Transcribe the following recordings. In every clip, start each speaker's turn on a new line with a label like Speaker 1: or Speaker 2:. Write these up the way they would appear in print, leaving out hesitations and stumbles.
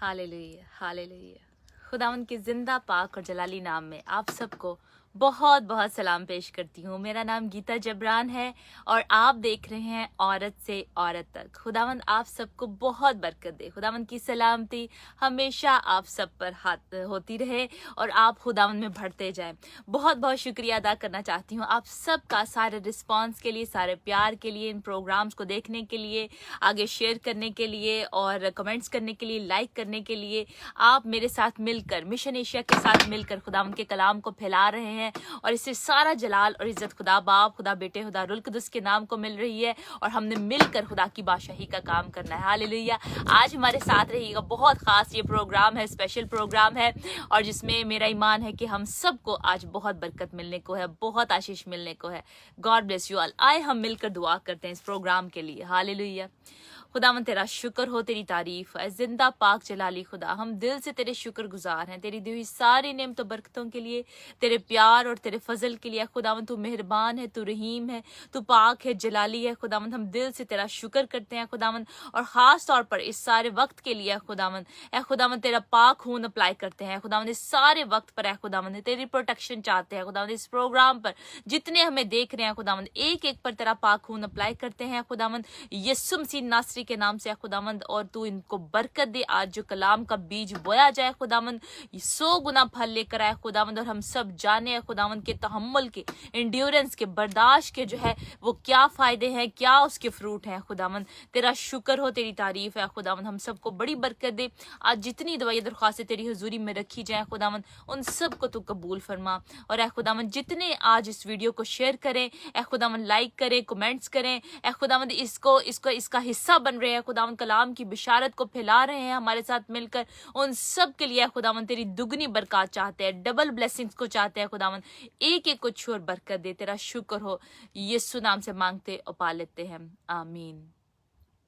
Speaker 1: Hallelujah hallelujah. खुदावंद के जिंदा पाक और जलाली नाम में आप सबको बहुत बहुत सलाम पेश करती हूँ। मेरा नाम गीता जबरान है और आप देख रहे हैं औरत से औरत तक। खुदावंद आप सबको बहुत बरकत दे। खुदावंद की सलामती हमेशा आप सब पर हाथ होती रहे और आप खुदावंद में बढ़ते जाएं। बहुत बहुत शुक्रिया अदा करना चाहती हूँ आप सबका, सारे रिस्पांस के लिए, सारे प्यार के लिए, इन प्रोग्राम्स को देखने के लिए, आगे शेयर करने के लिए और कमेंट्स करने के लिए, लाइक करने के लिए। आप मेरे साथ मिलकर, मिशन एशिया के साथ मिलकर खुदावंद के कलाम को फैला रहे हैं और इससे सारा जलाल और इज्जत खुदा बाप, खुदा बेटे, खुदा रुल कुदस के नाम को मिल रही है और हमने मिलकर खुदा की बादशाही का काम करना है। हालेलुया। आज हमारे साथ रहिएगा, बहुत खास ये प्रोग्राम है, स्पेशल प्रोग्राम है और जिसमें मेरा ईमान है कि हम सबको आज बहुत बरकत मिलने को है, बहुत आशीष मिलने को है। God bless you all. आए हम मिलकर दुआ करते हैं इस प्रोग्राम के लिए। हालेलुया। खुदावन तेरा शुक्र हो, तेरी तारीफ है। जिंदा पाक जलाली खुदा, हम दिल से तेरे शुक्रगुजार हैं तेरी दी हुई सारी नेमतों बरकतों के लिए, तेरे प्यार और तेरे फजल के लिए। खुदावन तू मेहरबान है, तू रहीम है, तू पाक है, जलाली है। खुदावन हम दिल से तेरा शुक्र करते हैं खुदावन, और खास तौर पर इस सारे वक्त के लिए खुदावन, ए खुदावन तेरा पाक खून अप्लाई करते हैं खुदावन इस सारे वक्त पर। है खुदावन तेरी प्रोटेक्शन चाहते हैं खुदावन इस प्रोग्राम पर, जितने हमें देख रहे हैं खुदावन, एक एक पर तेरा पाक खून अप्लाई करते हैं खुदावन यीशु मसीह नासरी के नाम से खुदावंद। और तू इनको बरकत दे। आज जो कलाम का बीज बोया जाए खुदावंद, 100 गुना फल लेकर आए खुदावंद। और हम सब जाने खुदावंद के तहम्मुल के, इंड्योरेंस के, बर्दाश्त के जो है वो क्या फायदे हैं, क्या उसके फ्रूट हैं खुदावंद। तेरा शुक्र हो, तेरी तारीफ है खुदावंद। हम सबको बड़ी बरकत दे। आज जितनी दवाई दरख्वास्तें तेरी हुजूरी में रखी जाए खुदावंद, उन सब को तू कबूल फरमा। और ए खुदावंद जितने आज इस वीडियो को शेयर करें, ए खुदावंद लाइक करें, कमेंट्स करें, ए खुदावंद इसका हिस्सा बन रहे हैं खुदावंद, कलाम की बिशारत को फैला रहे हैं हमारे साथ मिलकर, उन सब के लिए खुदावंद तेरी दुगनी बरकत चाहते हैं, डबल ब्लेसिंग्स को चाहते हैं खुदावंद। एक एक को छू और बरकत दे। तेरा शुक्र हो, यीशु नाम से मांगते और पा लेते हैं, आमीन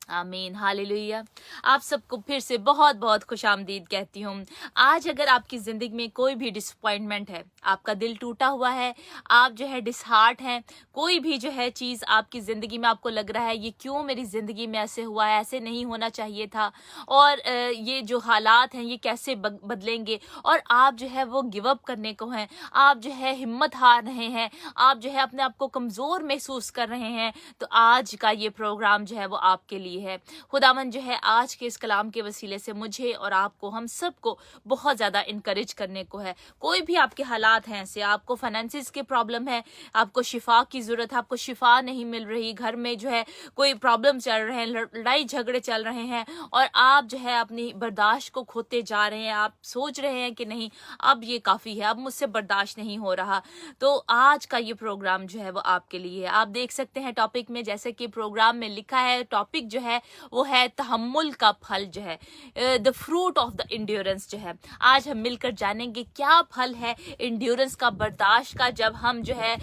Speaker 1: आमीन। हालेलुया। आप सबको फिर से बहुत बहुत खुशामदीद कहती हूँ। आज अगर आपकी ज़िंदगी में कोई भी डिसअपॉइंटमेंट है, आपका दिल टूटा हुआ है, आप जो है डिसहार्ट हैं, कोई भी जो है चीज़ आपकी ज़िंदगी में आपको लग रहा है ये क्यों मेरी ज़िंदगी में ऐसे हुआ है, ऐसे नहीं होना चाहिए था, और ये जो हालात हैं ये कैसे बदलेंगे, और आप जो है वो गिव अप करने को हैं, आप जो है हिम्मत हार रहे हैं, आप जो है अपने आप को कमज़ोर महसूस कर रहे हैं, तो आज का ये प्रोग्राम जो है वो आपके लिए है। खुदावन जो है आज के इस कलाम के वसीले से मुझे और आपको, हम सबको बहुत ज्यादा इनकरेज करने को है। कोई भी आपके हालात हैं ऐसे, आपको फाइनेंसिस के प्रॉब्लम है, आपको शिफा की जरूरत है, आपको शिफा नहीं मिल रही, घर में जो है कोई प्रॉब्लम चल रहे हैं, लड़ाई झगड़े चल रहे हैं, और आप जो है अपनी बर्दाश्त को खोते जा रहे हैं, आप सोच रहे हैं कि नहीं अब ये काफी है, अब मुझसे बर्दाश्त नहीं हो रहा, तो आज का ये प्रोग्राम जो है वो आपके लिए है। आप देख सकते हैं टॉपिक में, जैसे कि प्रोग्राम में लिखा है, टॉपिक जो है वो है तहम्मुल का फल जो है, the fruit of the endurance जो है। आज हम मिलकर जानेंगे क्या फल है इंड्योरेंस का, बर्दाश्त का। जब हम जो है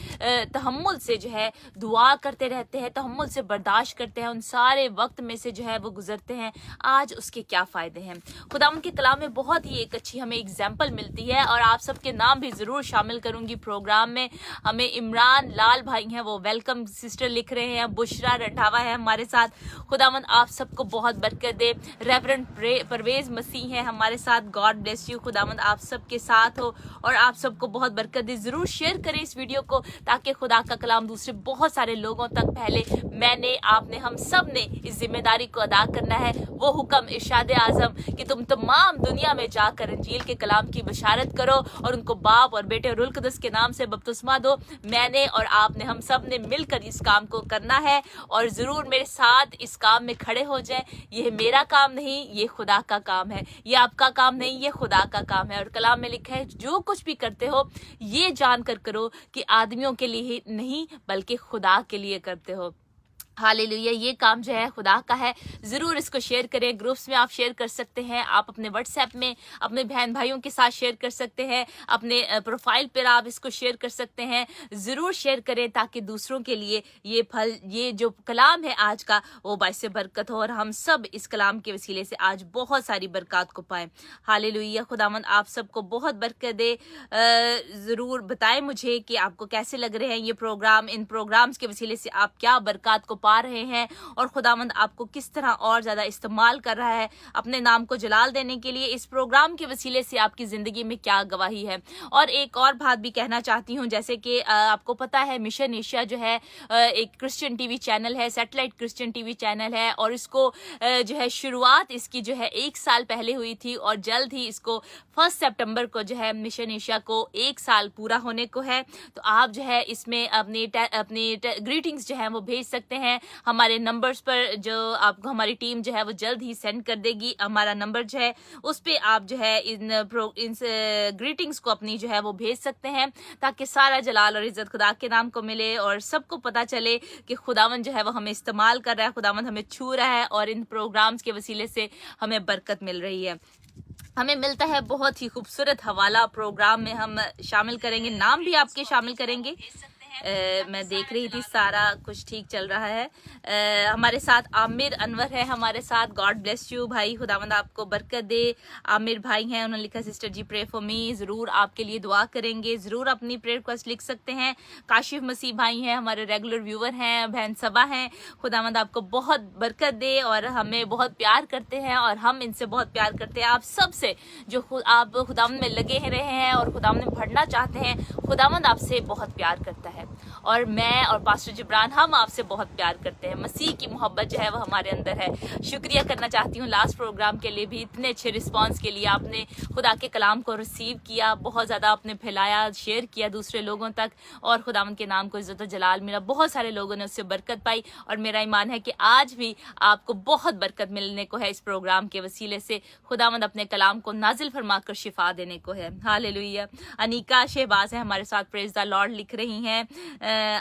Speaker 1: तहम्मुल से जो है दुआ करते रहते हैं, तहम्मुल से बर्दाश्त करते हैं, उन सारे वक्त में से जो है वो गुजरते हैं, आज उसके क्या फायदे हैं। खुदावंद के कलाम में बहुत ही एक अच्छी हमें एग्जाम्पल मिलती है, और आप सबके नाम भी जरूर शामिल करूंगी प्रोग्राम में। हमें इमरान लाल भाई हैं, वो वेलकम सिस्टर लिख रहे हैं, बुशरा रंधावा है हमारे साथ। खुदावंद आप सबको बहुत बरकत दे। रेवरेंड परवेज मसीह हैं हमारे साथ, गॉड ब्लेस यू। खुदावंद आप सबके साथ हो और आप सबको बहुत बरकत दे। जरूर शेयर करें इस वीडियो को, ताकि खुदा का कलाम दूसरे बहुत सारे लोगों तक फैले। मैंने, आपने, हम सब ने इस जिम्मेदारी को अदा करना है। वो हुक्म इरशाद आजम कि तुम तमाम दुनिया में जाकर इंजील के कलाम की बशारत करो और उनको बाप और बेटे और रुल कुदस के नाम से बपतिस्मा दो। मैंने और आपने, हम सब ने मिलकर इस काम को करना है, और जरूर मेरे साथ इस काम में खड़े हो जाएं। ये मेरा काम नहीं, ये खुदा का काम है, ये आपका काम नहीं, ये खुदा का काम है। और कलाम में लिखा है जो कुछ भी करते हो ये जानकर करो कि आदमियों के लिए नहीं बल्कि खुदा के लिए करते हो। हालेलुया। ये काम जो है खुदा का है। जरूर इसको शेयर करें, ग्रुप्स में आप शेयर कर सकते हैं, आप अपने व्हाट्सएप में अपने बहन भाइयों के साथ शेयर कर सकते हैं, अपने प्रोफाइल पर आप इसको शेयर कर सकते हैं। जरूर शेयर करें ताकि दूसरों के लिए ये फल, ये जो कलाम है आज का, वो बाइसे बरकत हो, और हम सब इस कलाम के वसीले से आज बहुत सारी बरकत को पाएं। हालेलुया। खुदावंद आप सबको बहुत बरकत दे। जरूर बताएं मुझे कि आपको कैसे लग रहे हैं ये प्रोग्राम, इन प्रोग्राम्स के वसीले से आप क्या बरकत को पा रहे हैं और खुदावंद आपको किस तरह और ज़्यादा इस्तेमाल कर रहा है अपने नाम को जलाल देने के लिए। इस प्रोग्राम के वसीले से आपकी ज़िंदगी में क्या गवाही है। और एक और बात भी कहना चाहती हूँ, जैसे कि आपको पता है मिशन एशिया जो है एक क्रिश्चियन टीवी चैनल है, सैटेलाइट क्रिश्चियन टीवी चैनल है, और इसको जो है शुरुआत इसकी जो है 1 साल पहले हुई थी और जल्द ही इसको 1 सितंबर को जो है मिशन एशिया को 1 साल पूरा होने को है। तो आप जो है इसमें अपनी ग्रीटिंग्स जो है वो भेज सकते हैं हमारे नंबर्स पर, जो आपको हमारी टीम जो है वो जल्द ही सेंड कर देगी। हमारा नंबर जो है उस पे आप जो है इन ग्रीटिंग्स को अपनी जो है वो भेज सकते हैं, ताकि सारा जलाल और इज्जत खुदा के नाम को मिले और सबको पता चले कि खुदावन जो है वो हमें इस्तेमाल कर रहा है, खुदावन हमें छू रहा है और इन प्रोग्राम्स के वसीले से हमें बरकत मिल रही है। हमें मिलता है बहुत ही खूबसूरत हवाला, प्रोग्राम में हम शामिल करेंगे, नाम भी आपके शामिल करेंगे। मैं देख रही थी सारा कुछ ठीक चल रहा है। हमारे साथ आमिर अनवर है हमारे साथ। गॉड ब्लेस यू भाई, खुदावंद आपको बरकत दे। आमिर भाई हैं, उन्होंने लिखा sister ji pray for me, ज़रूर आपके लिए दुआ करेंगे। ज़रूर अपनी प्रेयर रिक्वेस्ट लिख सकते हैं। काशिफ मसीह भाई हैं, हमारे रेगुलर व्यूवर हैं। बहन सबा हैं, खुदावंद आपको बहुत बरकत दे और हमें बहुत प्यार करते हैं और हम इनसे बहुत प्यार करते हैं। आप सबसे जो आप खुदावंद में लगे रहे हैं और खुदावंद में बढ़ना चाहते हैं, खुदावंद आपसे बहुत प्यार करता है और मैं और पास्टर जिब्रान हम आपसे बहुत प्यार करते हैं। मसीह की मोहब्बत जो है वो हमारे अंदर है। शुक्रिया करना चाहती हूँ लास्ट प्रोग्राम के लिए भी, इतने अच्छे रिस्पांस के लिए। आपने खुदा के कलाम को रिसीव किया, बहुत ज़्यादा आपने फैलाया, शेयर किया दूसरे लोगों तक और खुदावंद के नाम को इज्जत और जलाल मिला। बहुत सारे लोगों ने उससे बरकत पाई और मेरा ईमान है कि आज भी आपको बहुत बरकत मिलने को है इस प्रोग्राम के वसीले से। खुदावंद अपने कलाम को नाजिल फरमा कर शिफा देने को है। हालेलुया। अनीका शहबाज है हमारे साथ, प्रेज द लॉर्ड लिख रही हैं।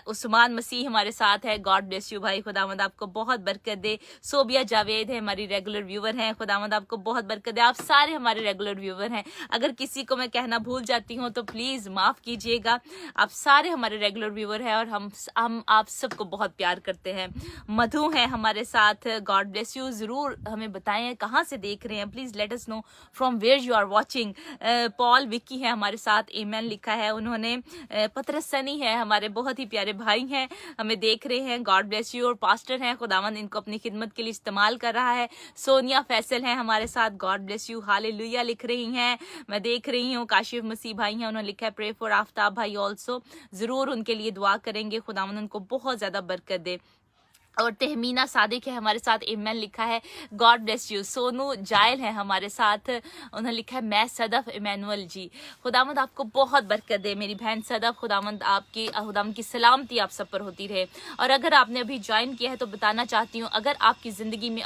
Speaker 1: उस्मान मसीह हमारे साथ है, गॉड ब्लेस यू भाई, खुदावंद आपको बहुत बरकत दे। सोबिया जावेद है, हमारी रेगुलर व्यूवर हैं, खुदावंद आपको बहुत बरकत दे। आप सारे हमारे रेगुलर व्यूवर हैं, अगर किसी को मैं कहना भूल जाती हूँ तो प्लीज माफ कीजिएगा। आप सारे हमारे रेगुलर व्यूवर हैं और हम आप सबको बहुत प्यार करते हैं। मधु है हमारे साथ, गॉड ब्लेस यू। जरूर हमें बताएं कहाँ से देख रहे हैं, please let us know from where you are watching. Paul Vicky है हमारे साथ, ईमेल लिखा है उन्होंने। पतरस सनी है, हमारे बहुत ही प्यारे भाई हैं, हमें देख रहे हैं, गॉड ब्लेस यू। और पास्टर हैं, खुदावंद इनको अपनी खिदमत के लिए इस्तेमाल कर रहा है। सोनिया फैसल हैं हमारे साथ, गॉड ब्लेस यू, हालेलुया लिख रही हैं, मैं देख रही हूँ। काशिफ मसीह भाई हैं, उन्होंने लिखा है प्रे फॉर आफ्ताब भाई ऑल्सो, जरूर उनके लिए दुआ करेंगे, खुदावंद उनको बहुत ज्यादा बरकत दे। और तहमीना सादिक है हमारे साथ, ईमेल लिखा है, गॉड ब्लेस यू। सोनू जायल है हमारे साथ, उन्होंने लिखा है मैं सदफ इमैनुअल जी, खुदावंद आपको बहुत बरकत दे मेरी बहन सदफ, खुदावंद खुदावंद की सलामती आप सब पर होती रहे। और अगर आपने अभी ज्वाइन किया है तो बताना चाहती हूँ, अगर आपकी ज़िंदगी में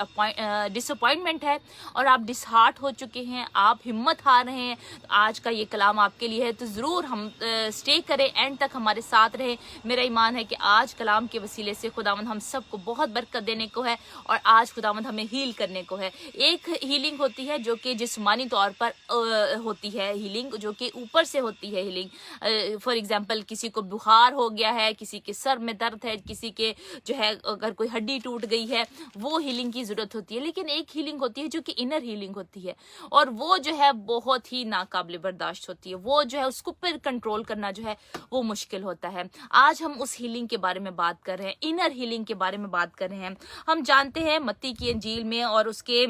Speaker 1: डिसअपॉइंटमेंट है और आप डिसहार्ट हो चुके हैं, आप हिम्मत हार रहे हैं, तो आज का ये कलाम आपके लिए है। तो ज़रूर हम स्टे करें, एंड तक हमारे साथ रहे। मेरा ईमान है कि आज कलाम के वसीले से खुदावंद हम सबको बहुत बरकत देने को है और आज खुदावंद हमें हील करने को है। एक हीलिंग होती है जो कि जिस्मानी तौर पर होती है, हीलिंग जो कि ऊपर से होती है। हीलिंग फॉर एग्जांपल किसी को बुखार हो गया है, किसी के सर में दर्द है, किसी के जो है अगर कोई हड्डी टूट गई है, वो हीलिंग की जरूरत होती है। लेकिन एक हीलिंग होती है जो कि इनर हीलिंग होती है और वो जो है बहुत ही नाकाबिल बर्दाश्त होती है। वो जो है उसको पर कंट्रोल करना जो है वो मुश्किल होता है। आज हम उस हीलिंग के बारे में बात कर रहे हैं, इनर हीलिंग के बारे में बात कर रहे हैं। हम जानते हैं मत्ती की इंजील में और उसके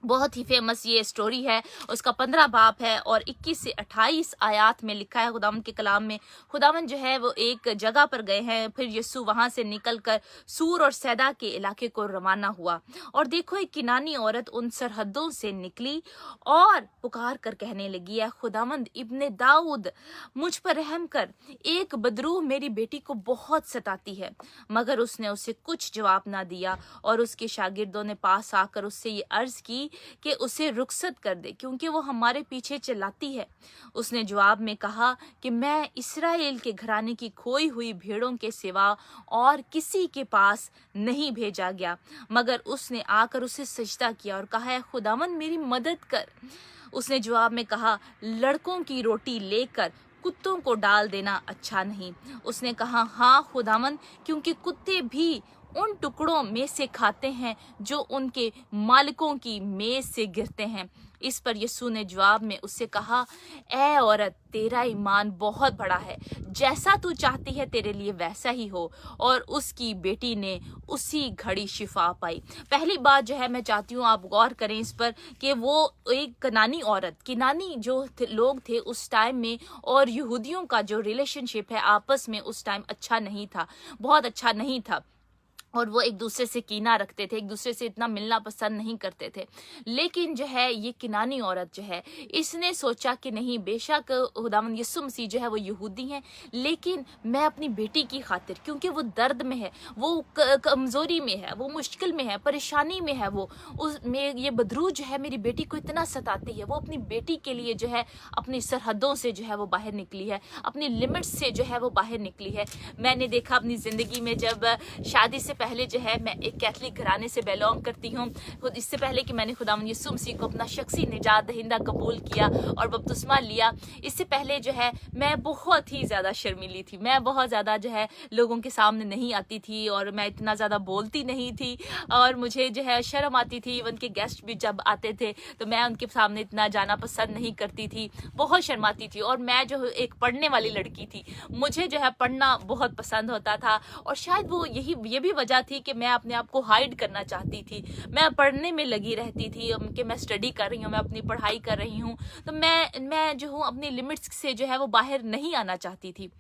Speaker 1: बहुत ही फेमस ये स्टोरी है, उसका 15 बाब है और 21 से 28 आयात में लिखा है खुदावंद के कलाम में। खुदावंद जो है वो एक जगह पर गए हैं, फिर यीशु वहां से निकलकर सूर और सैदा के इलाके को रवाना हुआ और देखो एक किनानी औरत उन सरहदों से निकली और पुकार कर कहने लगी, है खुदावंद इब्ने दाऊद मुझ पर रहम कर, एक बदरूह मेरी बेटी को बहुत सताती है। मगर उसने उसे कुछ जवाब ना दिया और उसके शागिर्दों ने पास आकर उससे ये अर्ज की कि उसे रुखसत कर दे क्योंकि वो हमारे पीछे चिल्लाती है। उसने जवाब में कहा कि मैं इस्राएल के घराने की खोई हुई भेड़ों के सिवा और किसी के पास नहीं भेजा गया। मगर उसने आकर उसे सजदा किया और कहा, है खुदावन मेरी मदद कर। उसने जवाब में कहा, लड़कों की रोटी लेकर कुत्तों को डाल देना अच्छा नहीं। उसने कहा, हाँ खुदावन, क्योंकि कुत्ते भी उन टुकड़ों में से खाते हैं जो उनके मालिकों की मेज से गिरते हैं। इस पर यीशु ने जवाब में उससे कहा, ऐ औरत, तेरा ईमान बहुत बड़ा है, जैसा तू चाहती है तेरे लिए वैसा ही हो। और उसकी बेटी ने उसी घड़ी शिफा पाई। पहली बात जो है मैं चाहती हूँ आप गौर करें इस पर कि वो एक कनानी औरत, किनानी जो लोग थे उस टाइम में, और यहूदियों का जो रिलेशनशिप है आपस में उस टाइम अच्छा नहीं था, बहुत अच्छा नहीं था, और वो एक दूसरे से कीना रखते थे, एक दूसरे से इतना मिलना पसंद नहीं करते थे। लेकिन जो है ये किनानी औरत जो है, इसने सोचा कि नहीं, बेशक खुदावंद यीशु मसीह जो है वो यहूदी हैं, लेकिन मैं अपनी बेटी की खातिर, क्योंकि वो दर्द में है, वो कमज़ोरी में है, वो मुश्किल में है, परेशानी में है, वो उस में ये बदरू जो है मेरी बेटी को इतना सताती है, वो अपनी बेटी के लिए जो है अपनी सरहदों से जो है वो बाहर निकली है, अपनी लिमिट्स से जो है वो बाहर निकली है। मैंने देखा अपनी ज़िंदगी में, जब शादी से पहले जो है मैं एक कैथलिक घराने से बिलोंग करती हूँ, इससे पहले कि मैंने खुदावंद यीशु मसीह को अपना शख्सी निजात दहिंदा कबूल किया और बपतिस्मा लिया, इससे पहले जो है मैं बहुत ही ज़्यादा शर्मीली थी। मैं बहुत ज़्यादा जो है लोगों के सामने नहीं आती थी, और मैं इतना ज़्यादा बोलती नहीं थी, और मुझे जो है शर्म आती थी। इवन के गेस्ट भी जब आते थे तो मैं उनके सामने इतना जाना पसंद नहीं करती थी, बहुत शर्माती थी। और मैं जो एक पढ़ने वाली लड़की थी, मुझे जो है पढ़ना बहुत पसंद होता था, और शायद वो ये भी वजह थी कि मैं अपने आप को हाइड करना चाहती थी। मैं पढ़ने में लगी रहती थी कि मैं स्टडी कर रही हूँ, मैं अपनी पढ़ाई कर रही हूँ, तो मैं जो हूँ अपनी लिमिट्स से जो है वो बाहर नहीं आना चाहती थी।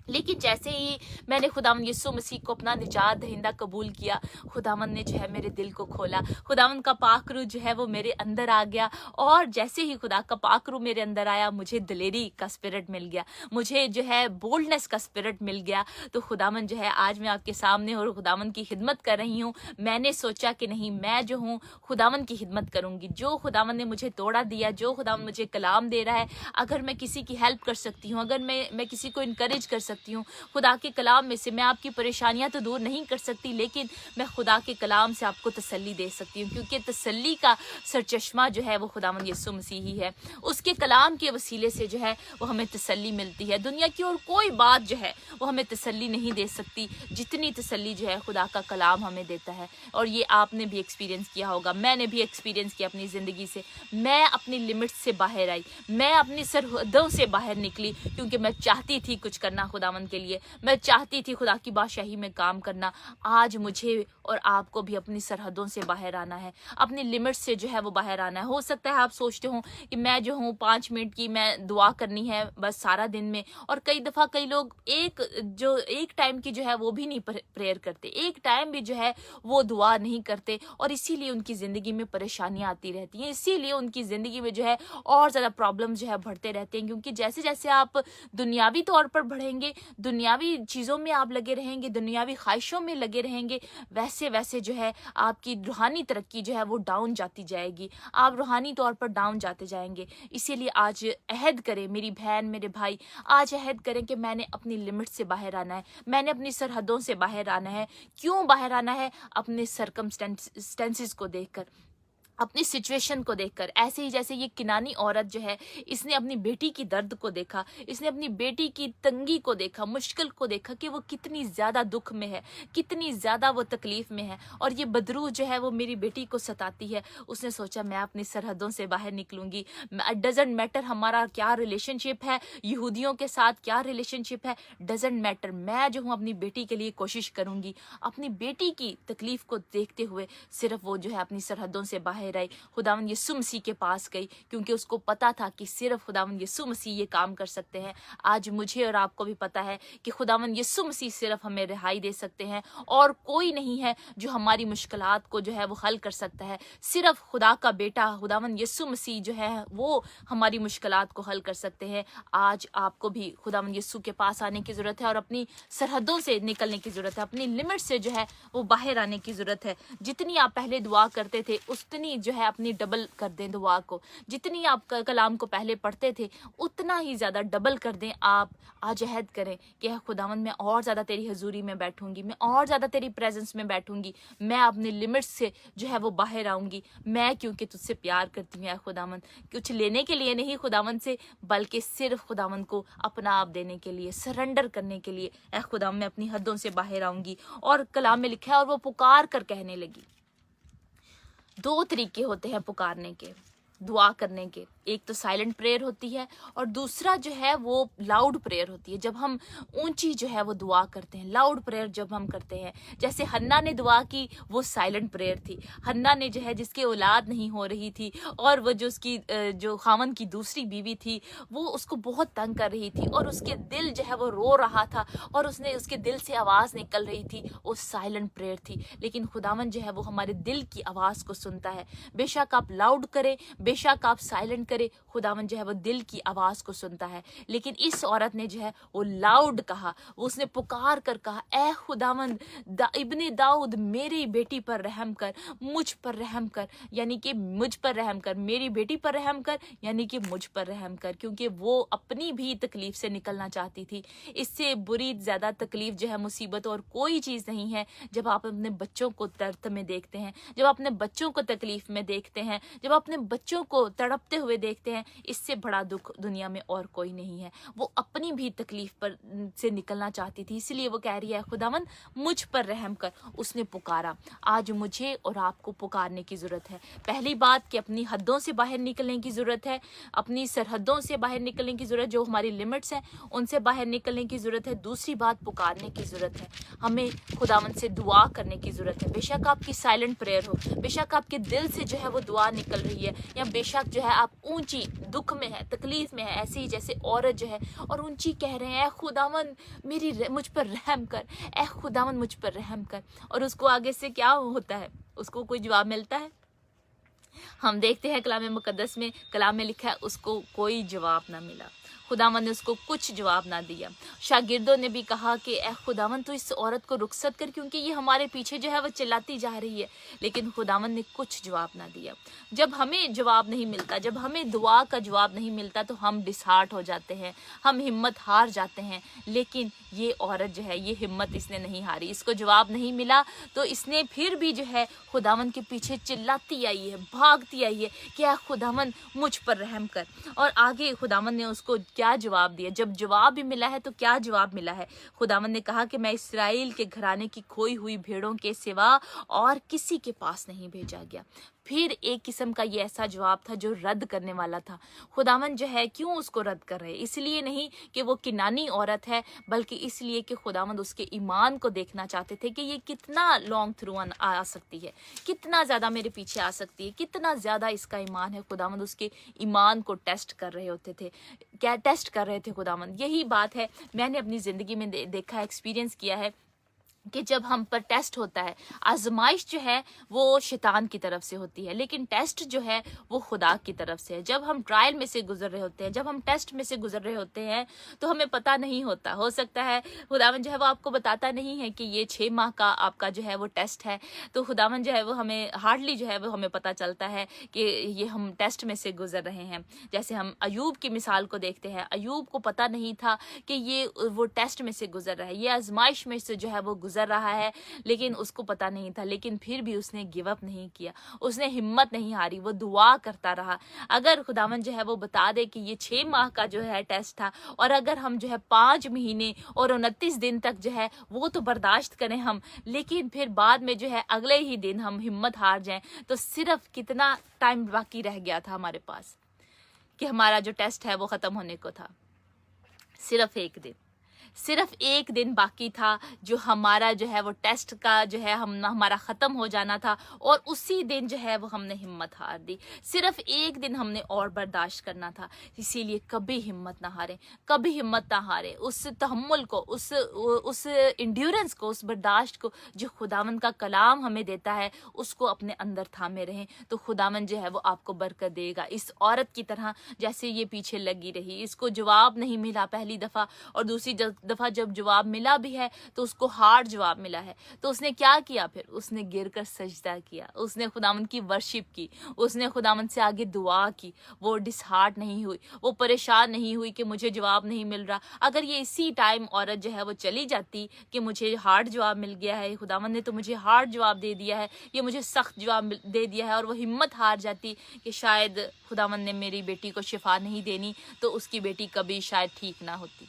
Speaker 1: लेकिन जैसे ही मैंने खुदावंद यीशु मसीह को अपना निजात दहिंदा कबूल किया, खुदावंद ने जो है मेरे दिल को खोला, खुदावंद का पाक रूह जो है वो मेरे अंदर आ गया, और जैसे ही खुदा का पाक रूह मेरे अंदर आया, मुझे दिलेरी का स्पिरिट मिल गया, मुझे जो है बोल्डनेस का स्पिरिट मिल गया। तो खुदावंद जो है आज मैं आपके सामने और खुदावंद की खिदमत कर रही हूँ। मैंने सोचा कि नहीं, मैं जो हूँ खुदावंद की खिदमत करूँगी। जो खुदावंद ने मुझे तोड़ा दिया, जो खुदावंद मुझे कलाम दे रहा है, अगर मैं किसी की हेल्प कर सकती हूँ, अगर मैं किसी को इनकरेज कर सकती हूँ खुदा के कलाम में से, मैं आपकी परेशानियां तो दूर नहीं कर सकती, लेकिन मैं खुदा के कलाम से आपको तसल्ली दे सकती हूँ, क्योंकि तसल्ली का सरचश्मा जो है वो खुदावंद यीशु मसीह ही है। उसके कलाम के वसीले से जो है वो हमें तसल्ली मिलती है। दुनिया की और कोई बात जो है वो हमें तसल्ली नहीं दे सकती, जितनी तसल्ली जो है खुदा का कलाम हमें देता है। और ये आपने भी एक्सपीरियंस किया होगा, मैंने भी एक्सपीरियंस किया अपनी ज़िंदगी से। मैं अपनी लिमिट से बाहर आई, मैं अपनी सरहदों से बाहर निकली, क्योंकि मैं चाहती थी कुछ करना खुदावंद के लिए, मैं चाहती थी खुदा की बादशाही में काम करना। आज मुझे और आपको भी अपनी सरहदों से बाहर आना है, अपनी लिमिट से जो है वो बाहर आना है। हो सकता है आप सोचते हो कि मैं जो हूँ 5 मिनट की मैं दुआ करनी है बस सारा दिन में, और कई दफ़ा कई लोग एक टाइम की जो है वो भी नहीं प्रेयर करते, एक टाइम भी जो है वो दुआ नहीं करते, और इसीलिए उनकी ज़िंदगी में परेशानियाँ आती रहती हैं, इसीलिए उनकी ज़िंदगी में जो है और ज़्यादा प्रॉब्लम जो है बढ़ते रहते हैं। क्योंकि जैसे जैसे आप दुनियावी तौर पर बढ़ेंगे, दुनियावी चीज़ों में आप लगे रहेंगे, दुनियावी ख्वाहिशों में लगे रहेंगे, वैसे वैसे जो है आपकी रूहानी तरक्की जो है वो डाउन जाती जाएगी, आप रूहानी तौर पर डाउन जाते जाएंगे। इसीलिए आज अहद करें मेरी बहन, मेरे भाई, आज अहद करें कि मैंने अपनी लिमिट से बाहर आना है, मैंने अपनी सरहदों से बाहर आना है। क्यों बाहर आना है? अपने सर्कमस्टेंसेस को देखकर, अपनी सिचुएशन को देखकर। ऐसे ही जैसे ये किनानी औरत जो है, इसने अपनी बेटी की दर्द को देखा, इसने अपनी बेटी की तंगी को देखा, मुश्किल को देखा कि वो कितनी ज़्यादा दुख में है, कितनी ज़्यादा वो तकलीफ़ में है, और ये बदरू जो है वो मेरी बेटी को सताती है। उसने सोचा मैं अपनी सरहदों से बाहर निकलूँगी। डजेंट मैटर हमारा क्या रिलेशनशिप है, यहूदियों के साथ क्या रिलेशनशिप है, डजेंट मैटर, मैं जो हूँ अपनी बेटी के लिए कोशिश करूँगी। अपनी बेटी की तकलीफ़ को देखते हुए सिर्फ वो जो है अपनी सरहदों से बाहर आई, खुदावंद यीशु मसीह के पास गई, क्योंकि उसको पता था कि सिर्फ खुदावंद यीशु मसीह ये काम कर सकते हैं। आज मुझे और आपको भी पता है कि खुदावंद यीशु मसीह सिर्फ हमें रिहाई दे सकते हैं, और कोई नहीं है जो हमारी मुश्किलात को जो है वो हल कर सकता है। सिर्फ खुदा का बेटा खुदावंद यीशु मसीह जो है वो हमारी मुश्किलात को हल कर सकते हैं। आज आपको भी खुदावंद यीशु के पास आने की ज़रूरत है, और अपनी सरहदों से निकलने की ज़रूरत है, अपनी लिमिट से जो है वो बाहर आने की ज़रूरत है। जितनी आप पहले दुआ करते थे उतनी जो है अपनी डबल कर दें दुआ को, जितनी आप कलाम को पहले पढ़ते थे उतना ही ज़्यादा डबल कर दें। आप आज अहद करें कि खुदावंद मैं और ज़्यादा तेरी हजूरी में बैठूंगी, मैं और ज़्यादा तेरी प्रेजेंस में बैठूंगी, मैं अपने लिमिट्स से जो है वो बाहर आऊंगी, मैं क्योंकि तुझसे प्यार करती हूँ खुदावंद, कुछ लेने के लिए नहीं खुदावंद से, बल्कि सिर्फ खुदावंद को अपना आप देने के लिए, सरेंडर करने के लिए। ऐ खुदावंद मैं अपनी हदों से बाहर आऊंगी। और कलाम में लिखा है और वो पुकार कर कहने लगी। दो तरीके होते हैं पुकारने के, दुआ करने के, एक तो साइलेंट प्रेयर होती है और दूसरा जो है वो लाउड प्रेयर होती है, जब हम ऊंची जो है वो दुआ करते हैं, लाउड प्रेयर जब हम करते हैं। जैसे हन्ना ने दुआ की, वो साइलेंट प्रेयर थी। हन्ना ने जो है, जिसके औलाद नहीं हो रही थी और वो जो उसकी जो खामन की दूसरी बीवी थी वो उसको बहुत तंग कर रही थी और उसके दिल जो है वो रो रहा था और उसके दिल से आवाज़ निकल रही थी, वो साइलेंट प्रेयर थी। लेकिन खुदावन जो है वो हमारे दिल की आवाज़ को सुनता है। बेशक आप लाउड करें, बेशक आप साइलेंट करें, खुदावन जो है वो दिल की आवाज को सुनता है। लेकिन इस औरत ने जो है वो लाउड कहा, वो उसने पुकार कर कहा, ऐ खुदावन इब्ने दाऊद मेरी बेटी पर रहम कर, मुझ पर रहम कर, यानी कि मुझ पर रहम कर, मेरी बेटी पर रहम कर, यानी कि मुझ पर रहम कर। क्योंकि वो अपनी भी तकलीफ से निकलना चाहती थी। इससे बुरी ज्यादा तकलीफ जो है, मुसीबत और कोई चीज नहीं है जब आप अपने बच्चों को दर्द में देखते हैं, जब अपने बच्चों को तकलीफ में देखते हैं, जब अपने बच्चों को तड़पते हुए देखते हैं। इससे बड़ा दुख दुनिया में और कोई नहीं है। वो अपनी भी तकलीफ पर से निकलना चाहती थी, इसलिए वो कह रही है खुदावन मुझ पर रहम कर। उसने पुकारा। आज मुझे और आपको पुकारने की जरूरत है। पहली बात कि अपनी हदों से बाहर निकलने की जरूरत है, अपनी सरहदों से बाहर निकलने की जरूरत, जो हमारी लिमिट्स हैं उनसे बाहर निकलने की जरूरत है। दूसरी बात पुकारने की जरूरत है, हमें खुदावन से दुआ करने की जरूरत है। बेशक आपकी साइलेंट प्रेयर हो, बेशक आपके दिल से जो है वो दुआ निकल रही है, या बेशक जो है आप ऊंची दुख में है, तकलीफ में है, ऐसे ही जैसे औरत जो है और ऊंची कह रहे हैं, खुदावन मुझ पर रहम कर, ए खुदावन मुझ पर रहम कर। और उसको आगे से क्या होता है, उसको कोई जवाब मिलता है? हम देखते हैं कलाम मुकद्दस में, कलाम में लिखा है उसको कोई जवाब ना मिला, खुदावन ने उसको कुछ जवाब ना दिया। शागिर्दों ने भी कहा कि ए खुदावन तो इस औरत को रुखसत कर, क्योंकि ये हमारे पीछे जो है वो चिल्लाती जा रही है। लेकिन खुदावन ने कुछ जवाब ना दिया। जब हमें जवाब नहीं मिलता, जब हमें दुआ का जवाब नहीं मिलता तो हम डिसहार्ट हो जाते हैं, हम हिम्मत हार जाते हैं। लेकिन ये औरत जो है, ये हिम्मत इसने नहीं हारी। इसको जवाब नहीं मिला तो इसने फिर भी जो है खुदावन के पीछे चिल्लाती आई है, भागती आई है कि ए खुदावन मुझ पर रहम कर। और आगे खुदावन ने उसको क्या जवाब दिया? जब जवाब भी मिला है तो क्या जवाब मिला है? खुदावन ने कहा कि मैं इस्राएल के घराने की खोई हुई भेड़ों के सिवा और किसी के पास नहीं भेजा गया। फिर एक किस्म का ये ऐसा जवाब था जो रद्द करने वाला था। खुदावन जो है क्यों उसको रद्द कर रहे? इसलिए नहीं कि वो किनानी औरत है, बल्कि इसलिए कि खुदावन उसके ईमान को देखना चाहते थे कि ये कितना लॉन्ग थ्रू आ सकती है, कितना ज़्यादा मेरे पीछे आ सकती है, कितना ज़्यादा इसका ईमान है। खुदावन उसके ईमान को टेस्ट कर रहे होते थे। क्या टेस्ट कर रहे थे खुदावन? यही बात है, मैंने अपनी ज़िंदगी में देखा, एक्सपीरियंस किया है कि जब हम पर टेस्ट होता है, आजमाइश जो है वो शैतान की तरफ से होती है, लेकिन टेस्ट जो है वो खुदा की तरफ से है। जब हम ट्रायल में से गुजर रहे होते हैं, जब हम टेस्ट में से गुजर रहे होते हैं तो हमें पता नहीं होता, हो सकता है खुदावन जो है वो आपको बताता नहीं है कि ये 6 माह का आपका जो है वो टेस्ट है। तो खुदावन जो है वो हमें हार्डली जो है वो हमें पता चलता है कि ये हम टेस्ट में से गुजर रहे हैं। जैसे हम अयूब की मिसाल को देखते हैं, अयूब को पता नहीं था कि ये वो टेस्ट में से गुजर रहा है, ये आजमाइश में से जो है वो गुजर रहा है, लेकिन उसको पता नहीं था। लेकिन फिर भी उसने गिव अप नहीं किया, उसने हिम्मत नहीं हारी, वो दुआ करता रहा। अगर खुदावन जो है वो बता दे कि ये 6 माह का जो है टेस्ट था, और अगर हम जो है 5 महीने और 29 दिन तक जो है वो तो बर्दाश्त करें हम, लेकिन फिर बाद में जो है अगले ही दिन हम हिम्मत हार जाएं, तो सिर्फ कितना टाइम बाकी रह गया था हमारे पास कि हमारा जो टेस्ट है वो खत्म होने को था? सिर्फ एक दिन, सिर्फ एक दिन बाकी था जो हमारा जो है वो टेस्ट का जो है हमारा ख़त्म हो जाना था, और उसी दिन जो है वो हमने हिम्मत हार दी। सिर्फ एक दिन हमने और बर्दाश्त करना था। इसीलिए कभी हिम्मत ना हारें, कभी हिम्मत ना हारें। उस तहम्मुल को, उस इंड्योरेंस को, उस बर्दाश्त को जो खुदावन का कलाम हमें देता है, उसको अपने अंदर थामे रहें, तो खुदावन जो है वो आपको बरकत देगा। इस औरत की तरह जैसे ये पीछे लगी रही, इसको जवाब नहीं मिला पहली दफ़ा, और दूसरी दफ़ा जब जवाब मिला भी है तो उसको हार्ड जवाब मिला है, तो उसने क्या किया? फिर उसने गिर कर सजदा किया, उसने खुदावंद की वर्शिप की, उसने खुदावंद से आगे दुआ की। वो डिसहार्ट नहीं हुई, वो परेशान नहीं हुई कि मुझे जवाब नहीं मिल रहा। अगर ये इसी टाइम औरत जो है वो चली जाती कि मुझे हार्ड जवाब मिल गया है, खुदावंद ने तो मुझे हार्ड जवाब दे दिया है, ये मुझे सख्त जवाब दे दिया है, और वो हिम्मत हार जाती कि शायद खुदावंद ने मेरी बेटी को शिफा नहीं देनी, तो उसकी बेटी कभी शायद ठीक ना होती।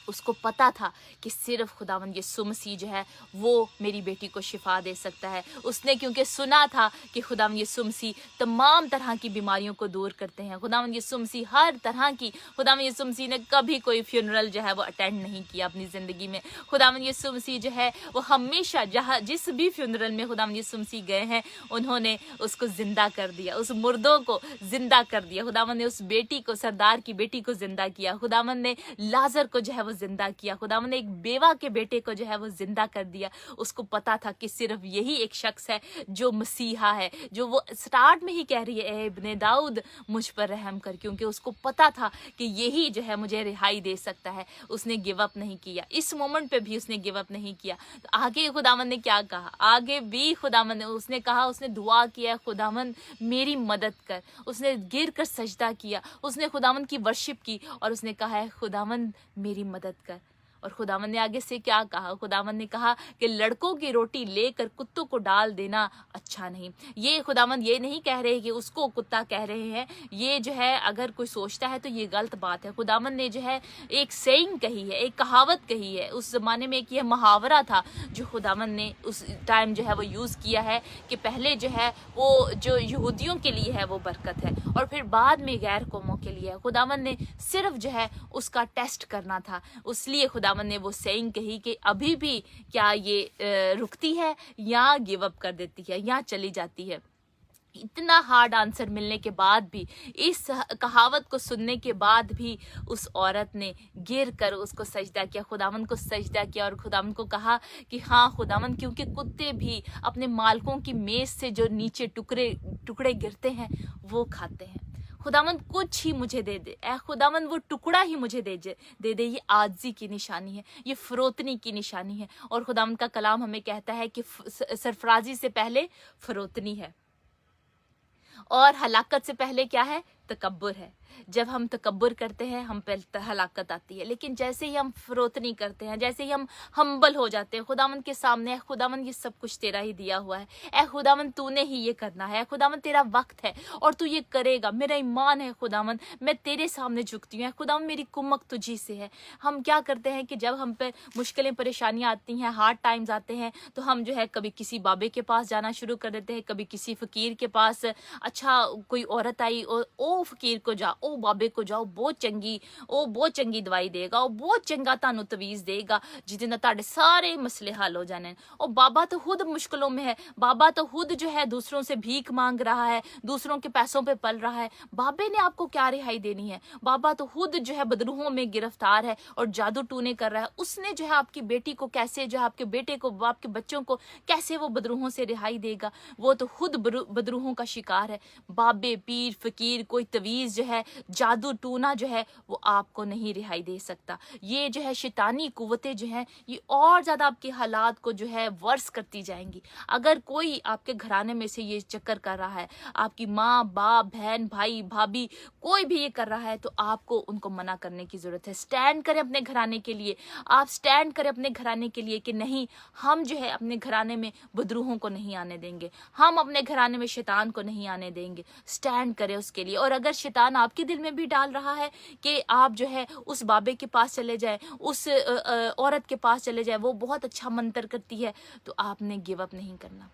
Speaker 1: उसको पता था कि सिर्फ खुदावंद यीशु मसीह जो है वो मेरी बेटी को शिफा दे सकता है। उसने क्योंकि सुना था कि खुदावंद यीशु मसीह तमाम तरह की बीमारियों को दूर करते हैं। खुदावंद यीशु मसीह हर तरह की, खुदावंद यीशु मसीह ने कभी कोई फ्यूनरल जो है वो अटेंड नहीं किया अपनी ज़िंदगी में। खुदावंद यीशु मसीह जो है वो हमेशा जिस भी फ्यूनरल में खुदावंद यीशु मसीह गए हैं, उन्होंने उसको ज़िंदा कर दिया, उस मुर्दों को ज़िंदा कर दिया। खुदावंद ने उस बेटी को, सरदार की बेटी को ज़िंदा किया। खुदावंद ने लाजर को जो है जिंदा किया। खुदावंद ने एक बेवा के बेटे को जो है वो जिंदा कर दिया। उसको पता था कि सिर्फ यही एक शख्स है जो मसीहा है, जो वो स्टार्ट में ही कह रही है, ए इब्ने दाऊद मुझ पर रहम कर, क्योंकि उसको पता था कि यही जो है मुझे रिहाई दे सकता है। उसने गिव अप नहीं किया, इस मोमेंट पे भी उसने गिव अप नहीं किया। तो आगे खुदावंद ने क्या कहा? आगे भी खुदावंद ने उसने कहा, उसने दुआ किया, खुदावंद मेरी मदद कर। उसने गिर कर सजदा किया, उसने खुदावंद की वर्शिप की, और उसने कहा है खुदावंद मेरी मदद कर। और खुदावंद ने आगे से क्या कहा? खुदावंद ने कहा कि लड़कों की रोटी लेकर कुत्तों को डाल देना अच्छा नहीं। ये खुदावंद ये नहीं कह रहे कि उसको कुत्ता कह रहे हैं। ये जो है अगर कोई सोचता है तो ये गलत बात है। खुदावंद ने जो है एक सेइंग कही है, एक कहावत कही है। उस जमाने में एक ये मुहावरा था जो खुदावंद ने उस टाइम जो है वो यूज़ किया है कि पहले जो है वो जो यहूदियों के लिए है वो बरकत है, और फिर बाद में गैर कौमों के लिए है। खुदावंद ने सिर्फ जो है उसका टेस्ट करना था, इसलिए खुदावंद ने वो सेइंग कही कि अभी भी क्या ये रुकती है या गिव अप कर देती है या चली जाती है। इतना हार्ड आंसर मिलने के बाद भी, इस कहावत को सुनने के बाद भी उस औरत ने गिर कर उसको सजदा किया, खुदावंद को सजदा किया, और खुदावंद को कहा कि हाँ खुदावंद, क्योंकि कुत्ते भी अपने मालिकों की मेज से जो नीचे टुकड़े गिरते हैं वो खाते हैं। खुदावंद कुछ ही मुझे दे दे, ऐ खुदावंद वो टुकड़ा ही मुझे दे दे। ये आजी की निशानी है, ये फरोतनी की निशानी है। और खुदावंद का कलाम हमें कहता है कि सरफराजी से पहले फरोतनी है, और हलाकत से पहले क्या है? तकब्बुर है। जब हम तकब्बुर करते हैं हम पे हलाकत आती है, लेकिन जैसे ही हम फरोतनी करते हैं, जैसे ही हम हम्बल हो जाते हैं खुदावंद के सामने, खुदावंद ये सब कुछ तेरा ही दिया हुआ है, ए खुदावंद तूने ही ये करना है, खुदावंद तेरा वक्त है और तू ये करेगा, मेरा ईमान है खुदावंद, मैं तेरे सामने झुकती हूँ, खुदावंद मेरी कुम्मक तुझी से है। हम क्या करते हैं कि जब हम पे मुश्किलें परेशानियाँ आती हैं, हार्ड टाइम्स आते हैं, तो हम जो है कभी किसी बाबे के पास जाना शुरू कर देते हैं, कभी किसी फ़कीर के पास। अच्छा कोई औरत आई, ओ फ़कीर को जाओ, ओ बाबे को जाओ, बहुत चंगी दवाई देगा, ਉਹ ਬਹੁਤ ਚੰਗਾ ਤੁਹਾਨੂੰ ਤਵੀਜ਼ देगा जिससे ना ਤੁਹਾਡੇ सारे मसले हल हो जाने। और बाबा तो खुद मुश्किलों में है, बाबा तो खुद जो है दूसरों से भीख मांग रहा है, दूसरों के पैसों पे पल रहा है। बाबे ने आपको क्या रिहाई देनी है? बाबा तो खुद जो है बदरूहों में गिरफ्तार है और जादू टूने कर रहा है। उसने जो है आपकी बेटी को कैसे, जो है आपके बेटे को, आपके बच्चों को कैसे वो बदरूहों से रिहाई देगा? वो तो खुद बदरूहों का शिकार है। बाबे, पीर, फकीर, कोई तवीज़ जो है, जादू टूना जो है, वो आपको नहीं रिहाई दे सकता। ये जो है शैतानी कुव्वतें जो हैं, ये और ज़्यादा आपके हालात को जो है वर्स करती जाएंगी। अगर कोई आपके घराने में से ये चक्कर कर रहा है, आपकी माँ, बाप, बहन, भाई, भाभी, कोई भी ये कर रहा है, तो आपको उनको मना करने की ज़रूरत है। स्टैंड करें अपने घराने के लिए, आप स्टैंड करें अपने घराने के लिए कि नहीं, हम जो है अपने घराने में बदरूहों को नहीं आने देंगे, हम अपने घराने में शैतान को नहीं आने देंगे। स्टैंड करें उसके लिए। और अगर शैतान आपके दिल में भी डाल रहा है कि आप जो है उस बाबे के पास चले जाए, उस औरत के पास चले जाए, वो बहुत अच्छा मंत्र करती है, तो आपने गिव अप नहीं करना।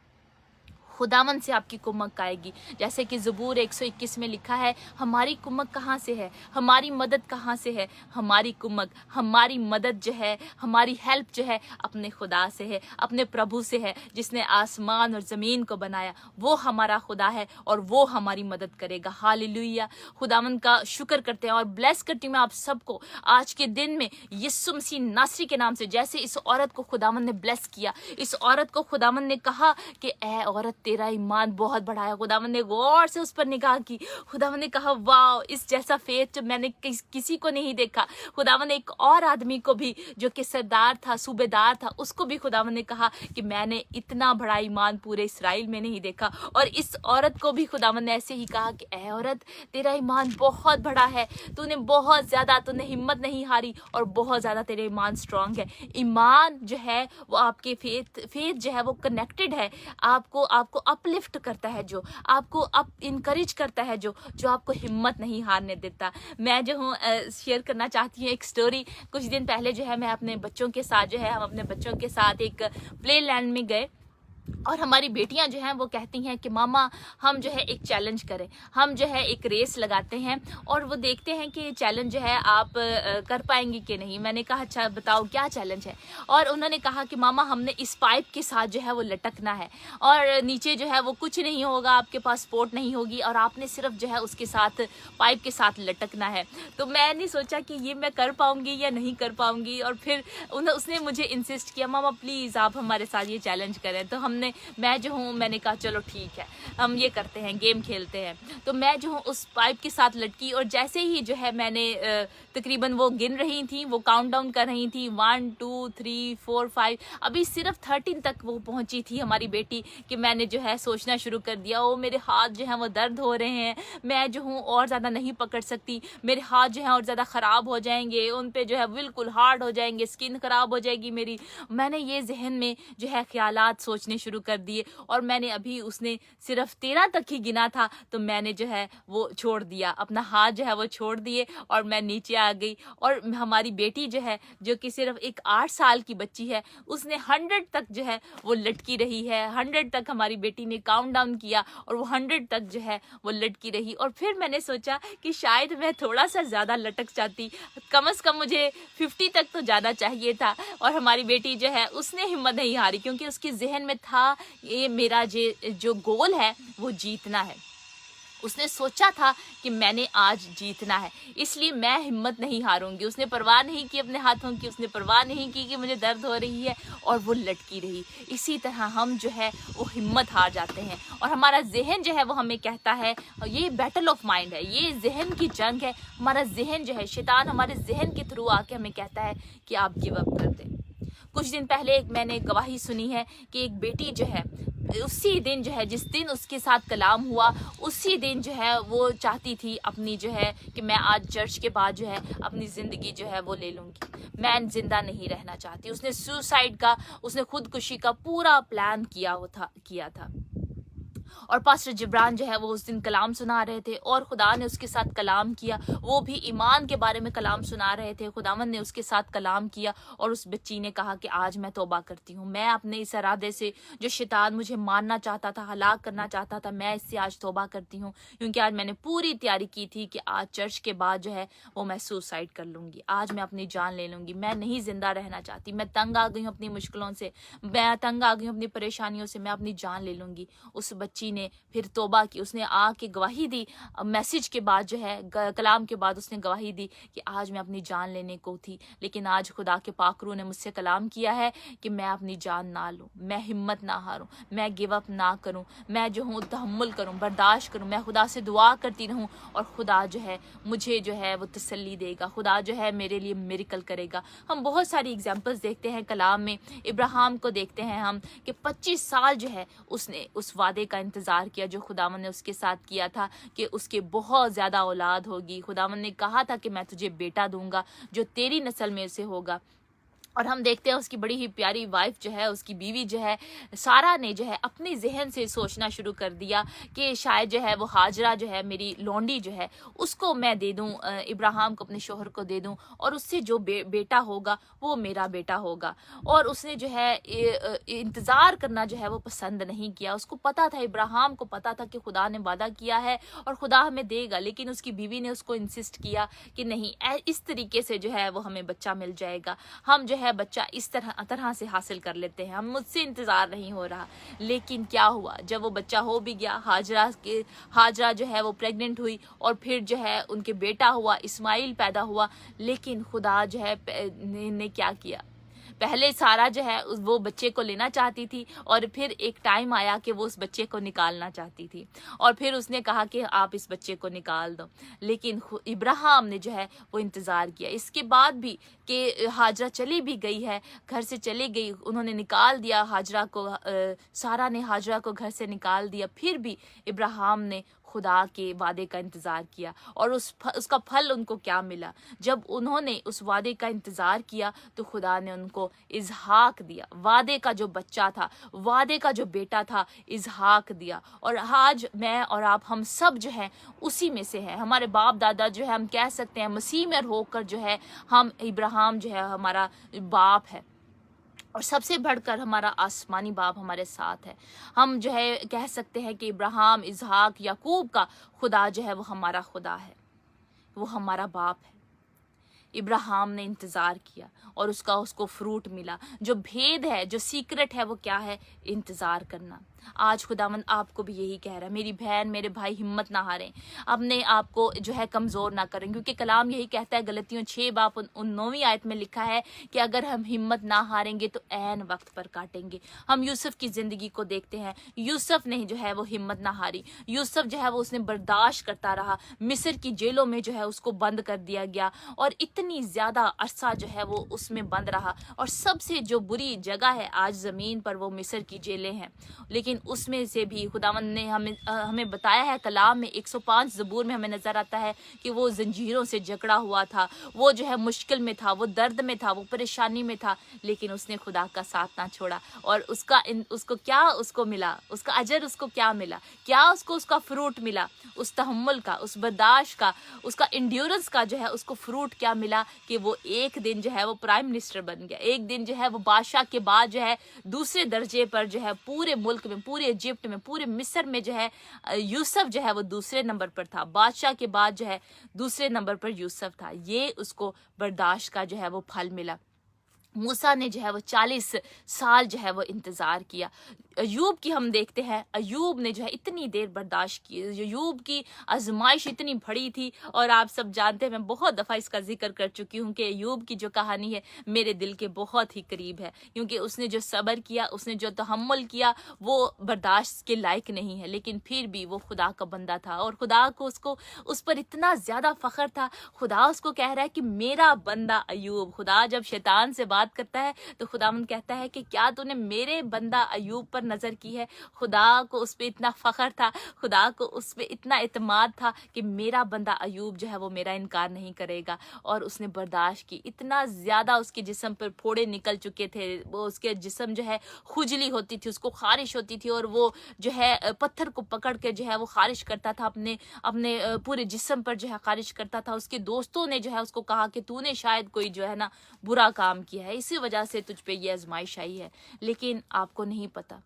Speaker 1: खुदावंद से आपकी कुम्मक आएगी। जैसे कि ज़बूर 121 में लिखा है, हमारी कुम्मक कहाँ से है, हमारी मदद कहाँ से है? हमारी कुम्मक, हमारी मदद जो है, हमारी हेल्प जो है अपने खुदा से है, अपने प्रभु से है, जिसने आसमान और ज़मीन को बनाया। वो हमारा खुदा है और वो हमारी मदद करेगा। हालेलुया। खुदावंद का शुक्र करते हैं और ब्लेस करती हूँ मैं आप सबको आज के दिन में यीशु मसीह नासरी के नाम से। जैसे इस औरत को खुदावंद ने ब्लेस किया, इस औरत को खुदावंद ने कहा कि ए औरत, तेरा ईमान बहुत बड़ा है। खुदावंद ने गौर से उस पर निगाह की। खुदावंद ने कहा वाह, इस जैसा फेथ मैंने किसी को नहीं देखा। खुदावंद ने एक और आदमी को भी जो कि सरदार था, सूबेदार था, उसको भी खुदावंद ने कहा कि मैंने इतना बड़ा ईमान पूरे इस्राएल में नहीं देखा। और इस औरत को भी खुदावंद ने ऐसे ही कहा कि ऐ औरत, तेरा ईमान बहुत बड़ा है, तूने बहुत ज्यादा, तूने हिम्मत नहीं हारी और बहुत ज्यादा तेरे ईमान स्ट्रांग है। ईमान जो है वो आपके फेथ जो है वो कनेक्टेड है, आपको अपलिफ्ट करता है, जो आपको अप इनकरेज करता है, जो आपको हिम्मत नहीं हारने देता। मैं जो हूँ शेयर करना चाहती हूँ एक स्टोरी। कुछ दिन पहले जो है मैं अपने बच्चों के साथ जो है, हम अपने बच्चों के साथ एक प्ले लैंड में गए और हमारी बेटियां जो हैं वो कहती हैं कि मामा हम जो है एक चैलेंज करें, हम जो है एक रेस लगाते हैं और वो देखते हैं कि चैलेंज जो है आप कर पाएंगी कि नहीं। मैंने कहा अच्छा बताओ क्या चैलेंज है। और उन्होंने कहा कि मामा हमने इस पाइप के साथ जो है वो लटकना है और नीचे जो है वो कुछ नहीं होगा, आपके पास सपोर्ट नहीं होगी और आपने सिर्फ जो है उसके साथ पाइप के साथ लटकना है। तो मैंने सोचा कि ये मैं कर पाऊंगी या नहीं कर पाऊंगी और फिर उसने मुझे इंसिस्ट किया मामा प्लीज़ आप हमारे साथ ये चैलेंज करें। तो मैं जो हूँ मैंने कहा चलो ठीक है हम ये करते हैं, गेम खेलते हैं। तो मैं जो हूँ उस पाइप के साथ लटकी और जैसे ही जो है मैंने तकरीबन वो गिन रही थी, वो काउंट डाउन कर रही थी 1 2 3 4 5, अभी सिर्फ 13 तक वो पहुंची थी हमारी बेटी कि मैंने जो है सोचना शुरू कर दिया ओ मेरे हाथ जो है वो दर्द हो रहे हैं, मैं जो हूँ और ज़्यादा नहीं पकड़ सकती, मेरे हाथ जो है और ज़्यादा ख़राब हो जाएंगे, उन पे जो है बिल्कुल हार्ड हो जाएंगे, स्किन ख़राब हो जाएगी मेरी। मैंने ये जहन में जो है ख्यालात सोचने शुरू कर दिए और मैंने अभी उसने सिर्फ 13 तक ही गिना था तो मैंने जो है वो छोड़ दिया, अपना हाथ जो है वो छोड़ दिए और मैं नीचे आ गई। और हमारी बेटी जो है जो कि सिर्फ एक 8 साल की बच्ची है, उसने 100 तक जो है वो लटकी रही है। 100 तक हमारी बेटी ने काउंट डाउन किया और वो 100 तक जो है वो लटकी रही। और फिर मैंने सोचा कि शायद मैं थोड़ा सा ज़्यादा लटक जाती, कम से कम मुझे 50 तक तो जाना चाहिए था। और हमारी बेटी जो है उसने हिम्मत नहीं हारी क्योंकि उसके जहन में था ये मेरा जो गोल है वो जीतना है। उसने सोचा था कि मैंने आज जीतना है, इसलिए मैं हिम्मत नहीं हारूंगी। उसने परवाह नहीं की अपने हाथों की, उसने परवाह नहीं की कि मुझे दर्द हो रही है और वो लटकी रही। इसी तरह हम जो है वो हिम्मत हार जाते हैं और हमारा जहन जो है वो हमें कहता है, ये बैटल ऑफ माइंड है, ये जहन की जंग है। हमारा जहन जो है, शैतान हमारे जहन के थ्रू आके हमें कहता है कि आप गिव अप कर दें। कुछ दिन पहले मैंने गवाही सुनी है कि एक बेटी जो है उसी दिन जो है जिस दिन उसके साथ कलाम हुआ उसी दिन जो है वो चाहती थी अपनी जो है कि मैं आज चर्च के बाद जो है अपनी ज़िंदगी जो है वो ले लूँगी, मैं जिंदा नहीं रहना चाहती। उसने सुसाइड का, उसने खुदकुशी का पूरा प्लान किया था। और पास्टर जिब्रान जो है वो उस दिन कलाम सुना रहे थे और खुदा ने उसके साथ कलाम किया, वो भी ईमान के बारे में कलाम सुना रहे थे। खुदावंद ने उसके साथ कलाम किया और उस बच्ची ने कहा कि आज मैं तौबा करती हूँ, मैं अपने इस इरादे से जो शैतान मुझे मारना चाहता था, हलाक करना चाहता था, मैं इससे आज तौबा करती हूँ क्योंकि आज मैंने पूरी तैयारी की थी कि आज चर्च के बाद जो है वो मैं सुसाइड कर लूँगी, आज मैं अपनी जान ले लूँगी, मैं नहीं जिंदा रहना चाहती, मैं तंग आ गई हूँ अपनी मुश्किलों से, मैं तंग आ गई हूँ अपनी परेशानियों से, मैं अपनी जान ले लूँगी। उस बच्ची ने फिर तौबा की, उसने आके गवाही दी, मैसेज के बाद जो है कलाम के बाद उसने गवाही दी कि आज मैं अपनी जान लेने को थी, लेकिन आज खुदा के पाक रूह ने मुझसे कलाम किया है कि मैं अपनी जान ना लूँ, मैं हिम्मत ना हारूँ, मैं गिव अप ना करूँ, मैं जो हूँ तहम्मुल करूँ, बर्दाश्त करूँ, मैं खुदा से दुआ करती रहूँ और खुदा जो है मुझे जो है वो तसल्ली देगा, खुदा जो है मेरे लिए मिरेकल करेगा। हम बहुत सारी एग्जाम्पल्स देखते हैं कलाम में। इब्राहिम को देखते हैं हम कि 25 साल जो है उसने उस वादे का इंतज़ार किया जो खुदावन ने उसके साथ किया था कि उसके बहुत ज़्यादा औलाद होगी। खुदावन ने कहा था कि मैं तुझे बेटा दूंगा जो तेरी नस्ल में से होगा। और हम देखते हैं उसकी बड़ी ही प्यारी वाइफ जो है, उसकी बीवी जो है सारा ने जो है अपने जहन से सोचना शुरू कर दिया कि शायद जो है वो हाजरा जो है मेरी लौंडी जो है उसको मैं दे दूं, इब्राहिम को, अपने शोहर को दे दूं और उससे जो बेटा होगा वो मेरा बेटा होगा। और उसने जो है इंतज़ार करना जो है वो पसंद नहीं किया। उसको पता था, इब्राहिम को पता था कि खुदा ने वादा किया है और खुदा हमें देगा, लेकिन उसकी बीवी ने उसको इंसिस्ट किया कि नहीं, इस तरीके से जो है वो हमें बच्चा मिल जाएगा, हम जो है बच्चा इस तरह से हासिल कर लेते हैं, हम मुझसे इंतजार नहीं हो रहा। लेकिन क्या हुआ, जब वो बच्चा हो भी गया, हाजरा जो है वो प्रेग्नेंट हुई और फिर जो है उनके बेटा हुआ, इस्माइल पैदा हुआ। लेकिन खुदा जो है ने क्या किया, पहले सारा जो है वो बच्चे को लेना चाहती थी और फिर एक टाइम आया कि वो उस बच्चे को निकालना चाहती थी और फिर उसने कहा कि आप इस बच्चे को निकाल दो। लेकिन इब्राहिम ने जो है वो इंतज़ार किया। इसके बाद भी कि हाजरा चली भी गई है, घर से चली गई, उन्होंने निकाल दिया हाजरा को, सारा ने हाजरा को घर से निकाल दिया, फिर भी इब्राहिम ने खुदा के वादे का इंतज़ार किया और उसका फल उनको क्या मिला। जब उन्होंने उस वादे का इंतज़ार किया तो खुदा ने उनको इज़हाक दिया, वादे का जो बच्चा था, वादे का जो बेटा था, इज़हाक दिया। और आज मैं और आप हम सब जो है उसी में से हैं। हमारे बाप दादा जो है, हम कह सकते हैं मसीह में होकर जो है हम इब्राहिम जो है हमारा बाप है और सबसे बढ़कर हमारा आसमानी बाप हमारे साथ है। हम जो है कह सकते हैं कि इब्राहिम, इज़हाक, याकूब का खुदा जो है वो हमारा खुदा है, वो हमारा बाप है। इब्राहिम ने इंतज़ार किया और उसको फ्रूट मिला। जो भेद है, जो सीक्रेट है, वो क्या है? इंतज़ार करना। आज खुदावंद आपको भी यही कह रहा है, मेरी बहन, मेरे भाई, हिम्मत ना हारें, अपने आप को जो है कमज़ोर ना करें, क्योंकि कलाम यही कहता है, गलतियों 6 बाब 9वीं आयत में लिखा है कि अगर हम हिम्मत ना हारेंगे तो ऐन वक्त पर काटेंगे। हम यूसुफ की ज़िंदगी को देखते हैं, यूसुफ ने जो है वो हिम्मत ना हारी। यूसुफ जो है वो उसने बर्दाश्त करता रहा, मिस्र की जेलों में जो है उसको बंद कर दिया गया और इतनी ज़्यादा अरसा जो है वो उसमें बंद रहा। और सबसे जो बुरी जगह है आज ज़मीन पर वो मिस्र की जेलें हैं, लेकिन उसमें से भी खुदावंद ने हमें बताया है कलाम में, 105 ज़बूर में हमें नज़र आता है कि वो जंजीरों से जकड़ा हुआ था, वो जो है मुश्किल में था, वो दर्द में था, वो परेशानी में था, लेकिन उसने खुदा का साथ ना छोड़ा। और उसको क्या उसको मिला, उसका अजर उसको क्या मिला, क्या उसको उसका फ्रूट मिला, उस तहम्मुल का, उस बर्दाश्त का, उसका इंड्योरेंस का जो है उसको फ्रूट क्या मिला कि वो एक दिन जो है वो प्राइम मिनिस्टर बन गया। एक दिन जो है वो बादशाह के बाद जो है दूसरे दर्जे पर जो है पूरे मुल्क में, पूरे इजिप्ट में, पूरे मिस्र में जो है यूसुफ जो है वो दूसरे नंबर पर था। बादशाह के बाद जो है दूसरे नंबर पर यूसुफ था। ये उसको बर्दाश्त का जो है वो फल मिला। मूसा ने जो है वो 40 साल जो है वो इंतज़ार किया। अयूब की हम देखते हैं, अयूब ने जो है इतनी देर बर्दाश्त की। अयूब की आजमाइश इतनी बड़ी थी और आप सब जानते हैं, मैं बहुत दफ़ा इसका जिक्र कर चुकी हूँ कि अयूब की जो कहानी है मेरे दिल के बहुत ही करीब है, क्योंकि उसने जो सब्र किया, उसने जो तहम्मुल किया, वो बर्दाश्त के लायक नहीं है, लेकिन फिर भी वो खुदा का बंदा था और खुदा को उसको उस पर इतना ज़्यादा फ़ख्र था। खुदा उसको कह रहा है कि मेरा बंदा अयूब। खुदा जब शैतान से बात करता है तो खुदावंद कहता है कि क्या तूने मेरे बंदा अयूब पर नजर की है? खुदा को उस पे इतना फख्र था, खुदा को उस पे इतना इत्मीनान था कि मेरा बंदा अयूब जो है वो मेरा इनकार नहीं करेगा। और उसने बर्दाश्त की। इतना ज्यादा उसके जिस्म पर फोड़े निकल चुके थे, वो उसके जिस्म जो है खुजली होती थी, उसको खारिश होती थी और वो जो है पत्थर को पकड़ के जो है वो खारिश करता था, अपने अपने पूरे जिस्म पर जो है खारिश करता था। उसके दोस्तों ने जो है उसको कहा कि तूने शायद कोई जो है ना बुरा काम किया है, इसी वजह से तुझ पे ये आजमाइश आई है। लेकिन आपको नहीं पता,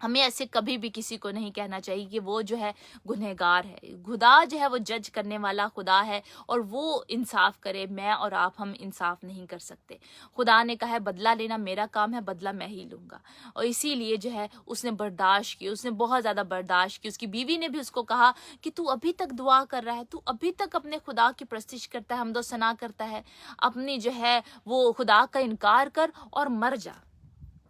Speaker 1: हमें ऐसे कभी भी किसी को नहीं कहना चाहिए कि वो जो है गुनहगार है। खुदा जो है वो जज करने वाला खुदा है और वो इंसाफ करे। मैं और आप हम इंसाफ नहीं कर सकते। खुदा ने कहा है बदला लेना मेरा काम है, बदला मैं ही लूँगा। और इसीलिए जो है उसने बर्दाश्त की, उसने बहुत ज़्यादा बर्दाश्त की। उसकी बीवी ने भी उसको कहा कि तू अभी तक दुआ कर रहा है, तू अभी तक अपने खुदा की प्रस्तिश करता है, हमदो सना करता है, अपनी जो है वो खुदा का इनकार कर और मर जा।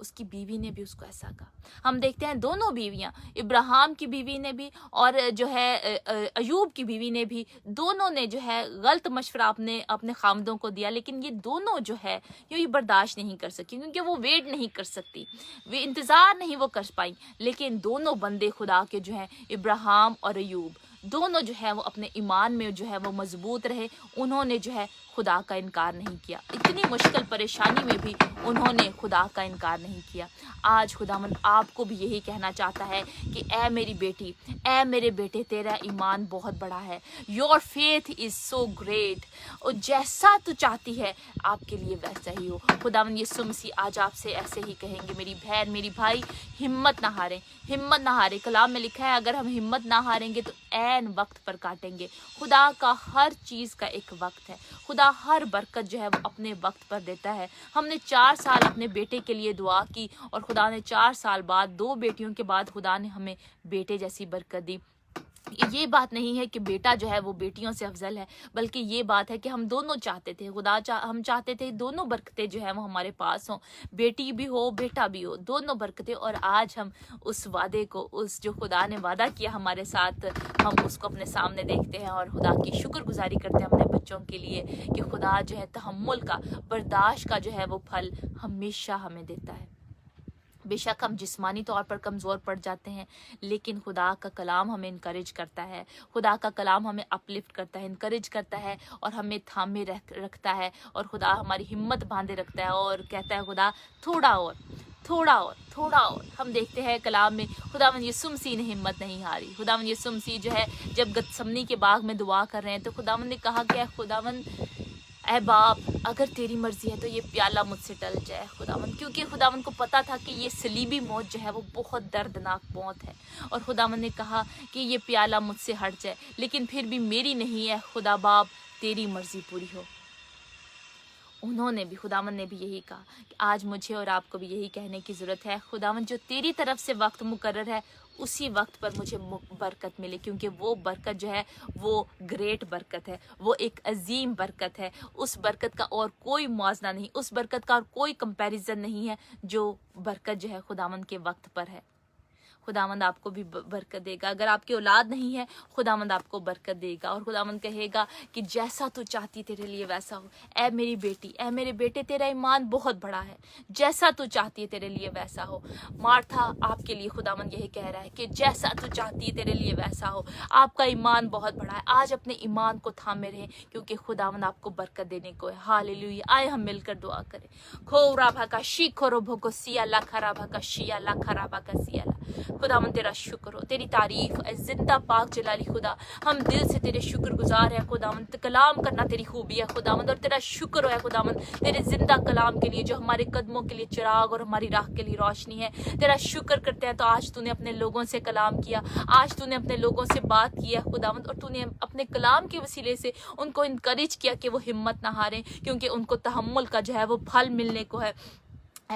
Speaker 1: उसकी बीवी ने भी उसको ऐसा कहा। हम देखते हैं दोनों बीवियां, इब्राहिम की बीवी ने भी और जो है अयूब की बीवी ने भी, दोनों ने जो है गलत मशवरा अपने खामदों को दिया। लेकिन ये दोनों जो है ये बर्दाश्त नहीं कर सकी, क्योंकि वो वेट नहीं कर सकती, वे इंतज़ार नहीं वो कर पाई। लेकिन दोनों बंदे खुदा के जो है इब्राहिम और अयूब, दोनों जो है वो अपने ईमान में जो है वो मजबूत रहे। उन्होंने जो है खुदा का इनकार नहीं किया। इतनी मुश्किल परेशानी में भी उन्होंने खुदा का इनकार नहीं किया। आज खुदावंद आपको भी यही कहना चाहता है कि ऐ मेरी बेटी, ऐ मेरे बेटे, तेरा ईमान बहुत बड़ा है। Your faith is so great. और जैसा तू चाहती है आपके लिए वैसा ही हो। खुदावंद यीशु मसीह आज आपसे ऐसे ही कहेंगे, मेरी बहन, मेरी भाई, हिम्मत ना हारें, हिम्मत ना हारें। कलाम में लिखा है अगर हम हिम्मत ना हारेंगे तो ऐन वक्त पर काटेंगे। खुदा का हर चीज़ का एक वक्त है। खुदा हर बरकत जो है वो अपने वक्त पर देता है। हमने 4 साल अपने बेटे के लिए दुआ की और खुदा ने 4 साल बाद, 2 बेटियों के बाद खुदा ने हमें बेटे जैसी बरकत दी। ये बात नहीं है कि बेटा जो है वो बेटियों से अफजल है, बल्कि ये बात है कि हम दोनों चाहते थे, हम चाहते थे दोनों बरकतें जो है वो हमारे पास हों, बेटी भी हो बेटा भी हो, दोनों बरकतें। और आज हम उस वादे को, उस जो खुदा ने वादा किया हमारे साथ, हम उसको अपने सामने देखते हैं और खुदा की शुक्रगुजारी करते हैं अपने बच्चों के लिए कि खुदा जो है तहम्मुल का, बर्दाश्त का जो है वो फल हमेशा हमें देता है। बेशक हम जिस्मानी तौर पर कमज़ोर पड़ जाते हैं, लेकिन खुदा का कलाम हमें इनकरेज करता है, खुदा का कलाम हमें अपलिफ्ट करता है, इनकरेज करता है और हमें थामे रखता है, और खुदा हमारी हिम्मत बांधे रखता है और कहता है खुदा थोड़ा और, थोड़ा और, थोड़ा और। हम देखते हैं कलाम में खुदावंद यीशु मसीह ने हिम्मत नहीं हारी। खुदावंद यीशु मसीह जो है जब गतसमनी के बाग में दुआ कर रहे हैं तो खुदावंद ने कहा कि खुदावंद ऐ बाप, अगर तेरी मर्जी है तो ये प्याला मुझसे टल जाए खुदावंद, क्योंकि खुदावंद को पता था कि ये सलीबी मौत जो है वो बहुत दर्दनाक मौत है। और खुदावंद ने कहा कि ये प्याला मुझसे हट जाए, लेकिन फिर भी मेरी नहीं है खुदा बाप, तेरी मर्जी पूरी हो। उन्होंने भी, खुदावंद ने भी यही कहा कि आज मुझे और आपको भी यही कहने की ज़रूरत है, खुदावंद जो तेरी तरफ से वक्त मुकर्रर है उसी वक्त पर मुझे बरकत मिले, क्योंकि वो बरकत जो है वो ग्रेट बरकत है, वो एक अजीम बरकत है। उस बरकत का और कोई मुआवजा नहीं, उस बरकत का और कोई कंपैरिजन नहीं है जो बरकत जो है खुदावंद के वक्त पर है। खुदावंद आपको भी बरकत देगा। अगर आपकी औलाद नहीं है, खुदावंद आपको बरकत देगा और खुदावंद कहेगा कि जैसा तू चाहती तेरे लिए वैसा हो। ऐ मेरी बेटी, ऐ मेरे बेटे, तेरा ईमान बहुत बड़ा है, जैसा तू चाहती है तेरे लिए वैसा हो। मार्था आपके लिए खुदावंद यही कह रहा है कि जैसा तू चाहती है तेरे लिए वैसा हो। आपका ईमान बहुत बड़ा है, आज अपने ईमान को थामे रहें, क्योंकि खुदावंद आपको बरकत देने को है। हालेलुया। आए हम मिलकर दुआ करें। खोरा भका शी खोरो भको सिया ला खरा भका शिया ला खरा भका सिया ला। खुदावंद तेरा शुक्र हो, तेरी तारीफ है जिंदा पाक जलाली खुदा। हम दिल से तेरे शुक्रगुजार है खुदावंद। कलाम करना तेरी खूबी है खुदावंद, और तेरा शुक्र है खुदावंद तेरे जिंदा कलाम के लिए जो हमारे कदमों के लिए चिराग और हमारी राह के लिए रोशनी है। तेरा शुक्र करते हैं तो आज तूने अपने लोगों से कलाम किया, आज तूने अपने लोगों से बात की है खुदावंद, और तूने अपने कलाम के वसीले से उनको इनकरेज किया कि वो हिम्मत ना हारें, क्योंकि उनको तहम्मुल का जो है वो फल मिलने को है।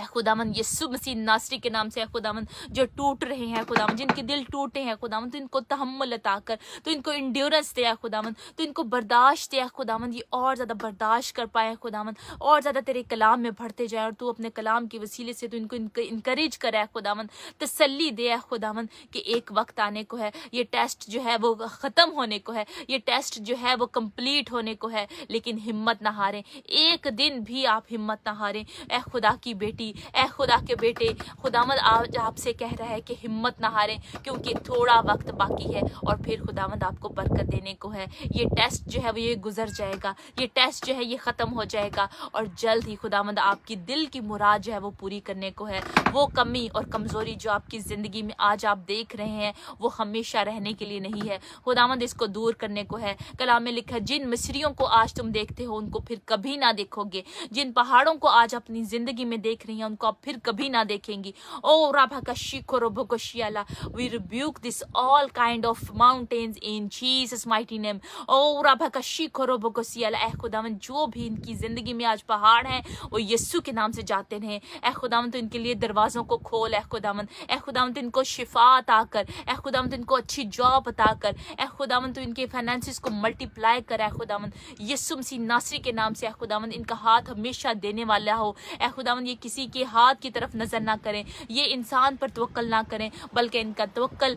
Speaker 1: खुदावंद यीशु मसीह नासरी के नाम से खुदावंद जो टूट रहे हैं खुदावंद, जिनके दिल टूटे हैं खुदावंद, तो इनको तहम्मुल अता कर, तो इनको इंड्योरेंस दे खुदावंद, तो इनको बर्दाश्त दे खुदावंद, ये और ज़्यादा बर्दाश्त कर पाए खुदावंद, और ज़्यादा तेरे कलाम में बढ़ते जाए, और तू अपने कलाम के वसीले से तो इनको इनकरेज करे खुदावंद, तसल्ली दे खुदावंद कि एक वक्त आने को है, ये टेस्ट जो है वो ख़त्म होने को है, ये टेस्ट जो है वो कंप्लीट होने को है, लेकिन हिम्मत ना हारें, एक दिन भी आप हिम्मत ना हारें। ए खुदा की बेटी, ए खुदा के बेटे, खुदावंद आज आपसे कह रहा है कि हिम्मत ना हारें, क्योंकि थोड़ा वक्त बाकी है और फिर खुदावंद आपको बरकत देने को है। ये टेस्ट जो है वो ये गुजर जाएगा, ये टेस्ट जो है ये ख़त्म हो जाएगा, और जल्द ही खुदावंद आपकी दिल की मुराद जो है वो पूरी करने को है। वो कमी और कमज़ोरी जो आपकी ज़िंदगी में आज आप देख रहे हैं वो हमेशा रहने के लिए नहीं है, खुदावंद इसको दूर करने को है। कलाम में लिखा, जिन मिस्रियों को आज तुम देखते हो उनको फिर कभी ना देखोगे, जिन पहाड़ों को आज अपनी ज़िंदगी में देख रही हैं उनको आप फिर कभी ना देखेंगी। ओ राभा का शिकोरो भोकोशियाला, we rebuke this all kind of mountains in Jesus mighty name. ओ राभा का शिकोरो भोकोशियाला, ए खुदावंद जो भी इनकी जिंदगी में आज पहाड़ हैं वो यीशु के नाम से जाते रहे। ए खुदावंद तो इनके लिए दरवाजों को खोल, ए खुदावंद, ए खुदावंद इनको शिफा अता कर, ए खुदावंद इनको अच्छी जॉब अता कर, ए खुदावंद तो इनके फाइनेंसेस को मल्टीप्लाई कर, ए खुदावंद यीशु मसीह नासरी के नाम से। ए खुदावंद इनका हाथ हमेशा देने वाला हो, ए खुदावंद ये किसी के हाथ की तरफ नजर ना करें, ये इंसान पर तवक्कल ना करें, बल्कि इनका तवक्कल,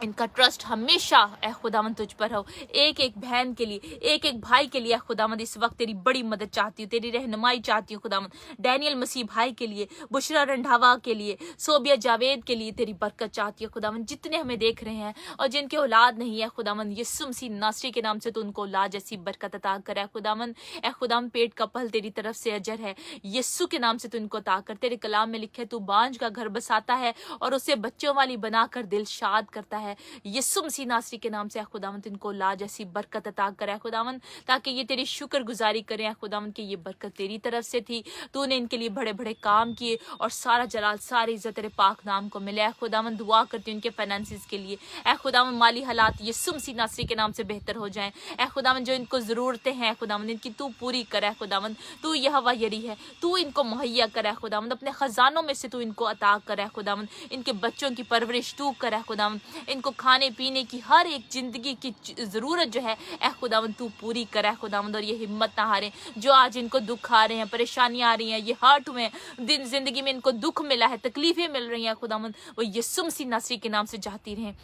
Speaker 1: इनका ट्रस्ट हमेशा ए खुदावंद तुझ पर हो। एक एक बहन के लिए, एक एक भाई के लिए खुदावंद इस वक्त तेरी बड़ी मदद चाहती हूँ, तेरी रहनुमाई चाहती हूँ खुदावंद। डैनियल मसीह भाई के लिए, बुशरा रंधावा के लिए, सोबिया जावेद के लिए तेरी बरकत चाहती है खुदावंद। जितने हमें देख रहे हैं और जिनके औलाद नहीं है खुदावंद, यीशु मसीह नासरी के नाम से तो उनको औलाद जैसी बरकत अता कर खुदावंद। ए खुदावंद पेट का फल तेरी तरफ से अजर है, यीशु के नाम से तो इनको अता कर। तेरे कलाम में लिखे, तू बांझ का घर बसाता है और उसे बच्चों वाली बनाकर दिल शाद करता है। यीशु मसीह नासरी के नाम से खुदावंद इनको लाज ऐसी बरकत अता करे खुदावंद, ताकि ये तेरी शुक्रगुजारी करें खुदावंद कि ये बरकत तेरी तरफ से थी। तूने इनके लिए बड़े बड़े काम किए और सारा जलाल सारी इज्जत तेरे पाक नाम को मिले। खुदावंद दुआ करती हूँ इनके फाइनेंसिस के लिए, ए खुदावंद माली हालात यीशु मसीह नासरी के नाम से बेहतर हो जाएं। ए खुदावंद जो इनको ज़रूरतें हैं खुदावंद इनकी तू पूरी करे खुदावंद। तू यहोवा यरी है, तू इनको मुहैया करे खुदावंद, अपने ख़जानों में से तू इनको अता करे खुदावंद। इनके बच्चों की परवरिश तू करे खुदावंद, इनको खाने पीने की हर एक जिंदगी की ज़रूरत जो है ए खुदावन तू पूरी कर ए खुदावंद। और ये हिम्मत ना हारे जो आज इनको दुख आ रहे हैं, परेशानियां आ रही हैं, ये हर्ट हुए हैं, दिन जिंदगी में इनको दुख मिला है, तकलीफें मिल रही हैं खुदावंद, वो यीशु मसीह नासरी के नाम से जाती रहें।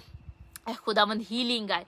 Speaker 1: ए खुदावंद हीलिंग आए,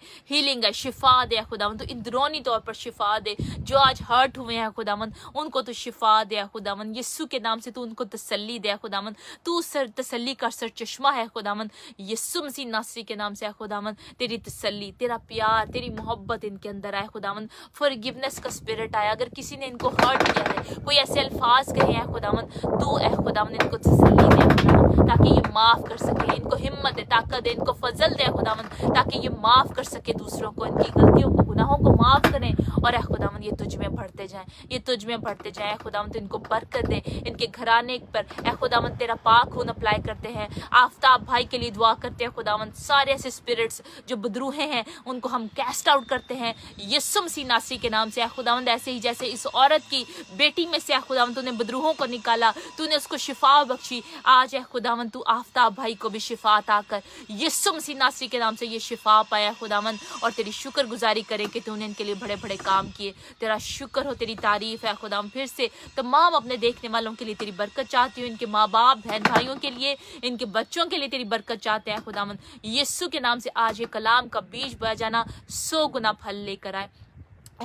Speaker 1: शिफा दे खुदावंद, तो इंदरूनी तौर पर शिफा दे। जो आज हर्ट हुए हैं खुदावंद उनको तो शिफा दे खुदावंद, यीशु के नाम से तू उनको तसल्ली दे खुदावंद। तू सर तसल्ली का सर चश्मा है खुदावंद, यीशु मसीह नासरी के नाम से खुदावंद तेरी तसल्ली, तेरा प्यार, तेरी मोहब्बत इनके अंदर आए खुदावंद। फॉरगिवनेस का स्पिरिट आया, अगर किसी ने इनको हर्ट किया है, कोई ऐसे अल्फाज कहे हैं खुदावंद, तू ए खुदावंद इनको तसल्ली दे खुदावंद, ताकि ये माफ कर सके, इनको हिम्मत दे, ताकत दे, इनको फजल दे खुदावंद, ताकि ये माफ कर सके दूसरों को, इनकी गलतियों को, गुनाहों को माफ करें। और खुदावंद ये तुझ में बढ़ते जाएं, ये तुझ में बढ़ते जाएं खुदावंद। तो इनको बरकत दे, इनके घराने पर खुदावंद तेरा पाक खून अप्लाई करते हैं। आफ्ताब भाई के लिए दुआ करते हैं खुदावंद, सारे ऐसे स्पिरिट्स जो बदरूहे हैं उनको हम कैस्ट आउट करते हैं यीशु मसीह नासरी के नाम से खुदावंद। ऐसे ही जैसे इस औरत की बेटी में से खुदावंद तूने बदरूहों को निकाला, तूने उसको शिफा बख्शी, आज खुदावंद तू आफ्ताब भाई को भी शिफा अता कर यीशु मसीह नासरी के नाम से। ये शिफा पाया खुदावंद, और तेरी शुक्रगुजारी करें कि तूने इनके लिए बड़े बड़े काम किए। तेरा शुक्र हो, तेरी तारीफ है खुदावंद। फिर से तमाम अपने देखने वालों के लिए तेरी बरकत चाहती हूँ, इनके माँ बाप बहन भाइयों के लिए, इनके बच्चों के लिए तेरी बरकत चाहते हैं खुदावंद। यीशु के नाम से आज ये कलाम का बीज बह जाना 100 गुना फल लेकर आए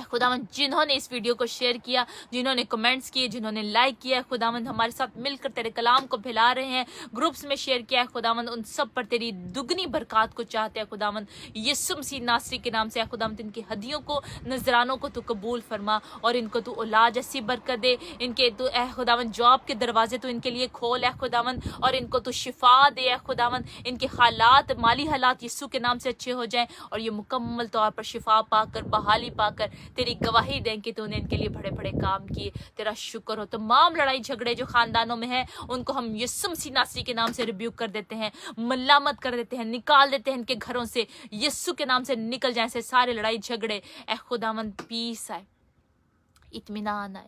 Speaker 1: खुदावंद। जिन्होंने इस वीडियो को शेयर किया, जिन्होंने कमेंट्स किए, जिन्होंने लाइक किया खुदावंद, हमारे साथ मिलकर तेरे कलाम को फैला रहे हैं, ग्रुप्स में शेयर किया है खुदावंद, उन सब पर तेरी दुगनी बरकत को चाहते हैं खुदावंद यीशु मसीह नासरी के नाम से खुदावंद। इनकी हदियों को, नजरानों को तू कबूल फरमा, और इनको तू औलाद जैसी बरकत दे। इनके तू खुदावंद जॉब के दरवाजे तू इनके लिए खोल है खुदावंद, और इनको तू शिफा दे खुदावंद। इनके हालात, माली हालात यीशु के नाम से अच्छे हो जाएं, और ये मुकम्मल तौर पर शिफा पाकर, बहाली पाकर तेरी गवाही दें कि तूने इनके लिए बड़े बड़े काम किए। तेरा शुक्र हो। तमाम लड़ाई झगड़े जो खानदानों में है उनको हम यीशु मसीह नासरी के नाम से रिब्यूक कर देते हैं, मल्लामत कर देते हैं, निकाल देते हैं इनके घरों से, यीशु के नाम से निकल जाए से सारे लड़ाई झगड़े। ए खुदावंद पीस आए, इत्मीनान आए,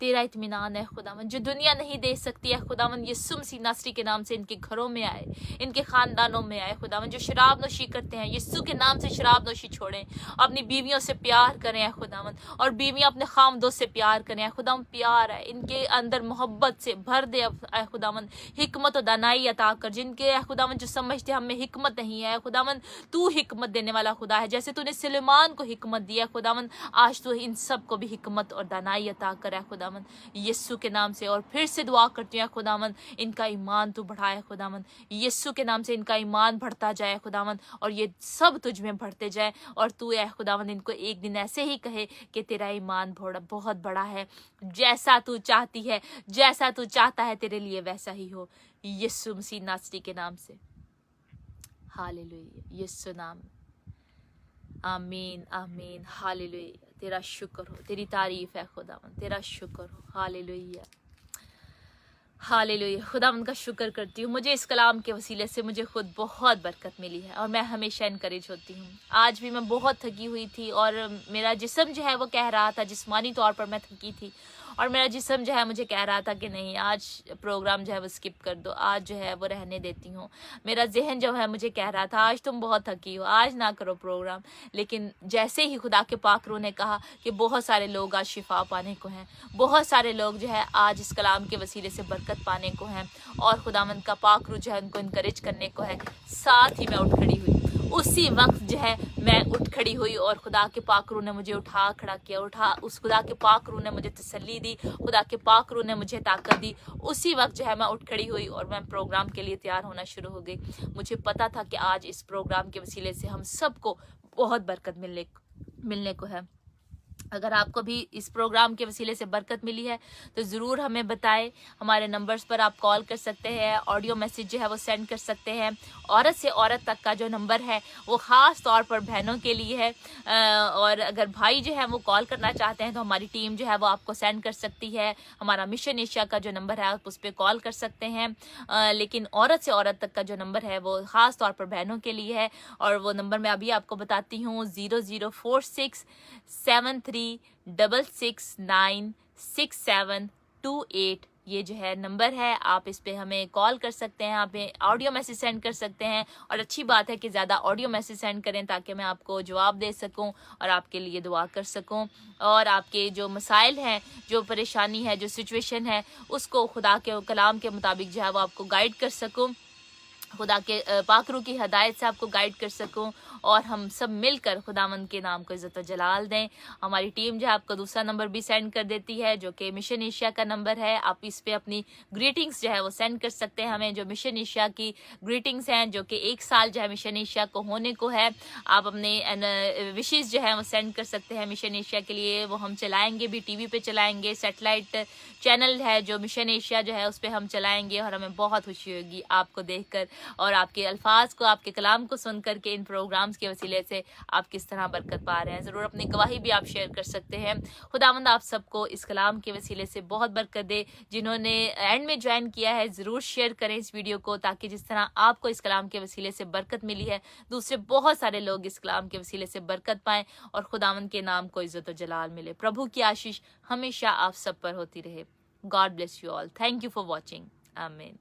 Speaker 1: तेरा इत्मीनान है खुदावंद जो दुनिया नहीं दे सकती है खुदावंद। यीशु मसीह नासरी के नाम से इनके घरों में आए, इनके खानदानों में आए खुदावंद। जो शराब नोशी करते हैं यीशु के नाम से शराब नोशी छोड़ें, अपनी बीवियों से प्यार करें खुदावंद, और बीवियां अपने खामदों से प्यार करें खुदावंद। प्यार है इनके अंदर, मोहब्बत से भर दे खुदावंद। हिकमत और दानाई अता कर, जिनके खुदावंद जो समझते हमें हिकमत नहीं है खुदावंद, तू हिकमत देने वाला खुदा है। जैसे तूने सुलेमान को हिकमत दिया खुदावंद, आज तू इन सब को भी हिकमत और दानाई अता कर खुदावंद यीशु के नाम से। और फिर से दुआ करती हूँ खुदावंद, इनका ईमान तू बढ़ाए खुदावंद, यीशु के नाम से इनका ईमान बढ़ता जाए खुदावंद, और ये सब तुझ में बढ़ते जाए। और तू है खुदावंद इनको एक दिन ऐसे ही कहे कि तेरा ईमान बहुत बड़ा है, जैसा तू चाहती है, जैसा तू चाहता है तेरे लिए वैसा ही हो, यीशु मसीह नासरी के नाम से। हालेलुया, यीशु नाम, आमीन आमीन, हालेलुया। तेरा शुक्र हो, तेरी तारीफ है खुदावंद, तेरा शुक्र हो। हालेलुया हालेलुया, खुदावंद का शुक्र करती हूँ। मुझे इस कलाम के वसीले से मुझे खुद बहुत बरकत मिली है, और मैं हमेशा इनकरेज होती हूँ। आज भी मैं बहुत थकी हुई थी, और मेरा जिस्म जो है वो कह रहा था, जिस्मानी तौर पर मैं थकी थी, और मेरा जिस्म जो है मुझे कह रहा था कि नहीं, आज प्रोग्राम जो है वो स्किप कर दो, आज जो है वो रहने देती हूँ। मेरा जहन जो है मुझे कह रहा था आज तुम बहुत थकी हो, आज ना करो प्रोग्राम। लेकिन जैसे ही खुदा के पाक रूह ने कहा कि बहुत सारे लोग आज शिफा पाने को हैं, बहुत सारे लोग जो है आज इस कलाम के वसीले से बरकत पाने को हैं, और खुदावंद का पाक रूह जो है उनको इनकरेज करने को है, साथ ही मैं उठ खड़ी हुई। उसी वक्त जो है मैं उठ खड़ी हुई, और खुदा के पाक रूह ने मुझे उठा खड़ा किया, उस खुदा के पाक रूह ने मुझे तसल्ली दी, खुदा के पाक रूह ने मुझे ताकत दी। उसी वक्त जो है मैं उठ खड़ी हुई, और मैं प्रोग्राम के लिए तैयार होना शुरू हो गई। मुझे पता था कि आज इस प्रोग्राम के वसीले से हम सबको बहुत बरकत मिलने को है। अगर आपको भी इस प्रोग्राम के वसीले से बरकत मिली है तो ज़रूर हमें बताएं। हमारे नंबर्स पर आप कॉल कर सकते हैं, ऑडियो मैसेज जो है वो सेंड कर सकते हैं। औरत से औरत तक का जो नंबर है वो ख़ास तौर पर बहनों के लिए है, और अगर भाई जो है वो कॉल करना चाहते हैं तो हमारी टीम जो है वो आपको सेंड कर सकती है। हमारा मिशन एशिया का जो नंबर है आप उस पर कॉल कर सकते हैं, लेकिन औरत से औरत तक का जो नंबर है वो ख़ास तौर पर बहनों के लिए है, और वो नंबर मैं अभी आपको बताती हूँ, 00467366967282 ये जो है नंबर है, आप इस पे हमें कॉल कर सकते हैं, आप ऑडियो मैसेज सेंड कर सकते हैं। और अच्छी बात है कि ज़्यादा ऑडियो मैसेज सेंड करें ताकि मैं आपको जवाब दे सकूं और आपके लिए दुआ कर सकूं, और आपके जो मसाइल हैं, जो परेशानी है, जो सिचुएशन है, उसको खुदा के कलाम के मुताबिक जो है वो आपको गाइड कर सकूं, खुदा के पाकरू की हदायत से आपको गाइड कर सकूं, और हम सब मिलकर खुदावंद के नाम को इज़्ज़त व जलाल दें। हमारी टीम जो है आपको दूसरा नंबर भी सेंड कर देती है जो कि मिशन एशिया का नंबर है। आप इस पे अपनी ग्रीटिंग्स जो है वो सेंड कर सकते हैं हमें, जो मिशन एशिया की ग्रीटिंग्स हैं, जो कि 1 साल जो है मिशन एशिया को होने को है। आप अपने विशेष जो है वो सेंड कर सकते हैं मिशन एशिया के लिए। वो हम चलाएंगे भी, टीवी पे चलाएंगे, सैटेलाइट चैनल है जो मिशन एशिया जो है उस पर हम चलाएंगे, और हमें बहुत खुशी होगी आपको देखकर और आपके अल्फाज को, आपके कलाम को सुन करके, इन प्रोग्राम्स के वसीले से आप किस तरह बरकत पा रहे हैं। ज़रूर अपनी गवाही भी आप शेयर कर सकते हैं। खुदावंद आप सबको इस कलाम के वसीले से बहुत बरकत दे। जिन्होंने एंड में ज्वाइन किया है, ज़रूर शेयर करें इस वीडियो को, ताकि जिस तरह आपको इस कलाम के वसीले से बरकत मिली है, दूसरे बहुत सारे लोग इस कलाम के वसीले से बरकत पाएँ और खुदावंद के नाम को इज़्ज़त व जलाल मिले। प्रभु की आशीष हमेशा आप सब पर होती रहे। God bless you all. Thank you for watching. आमीन।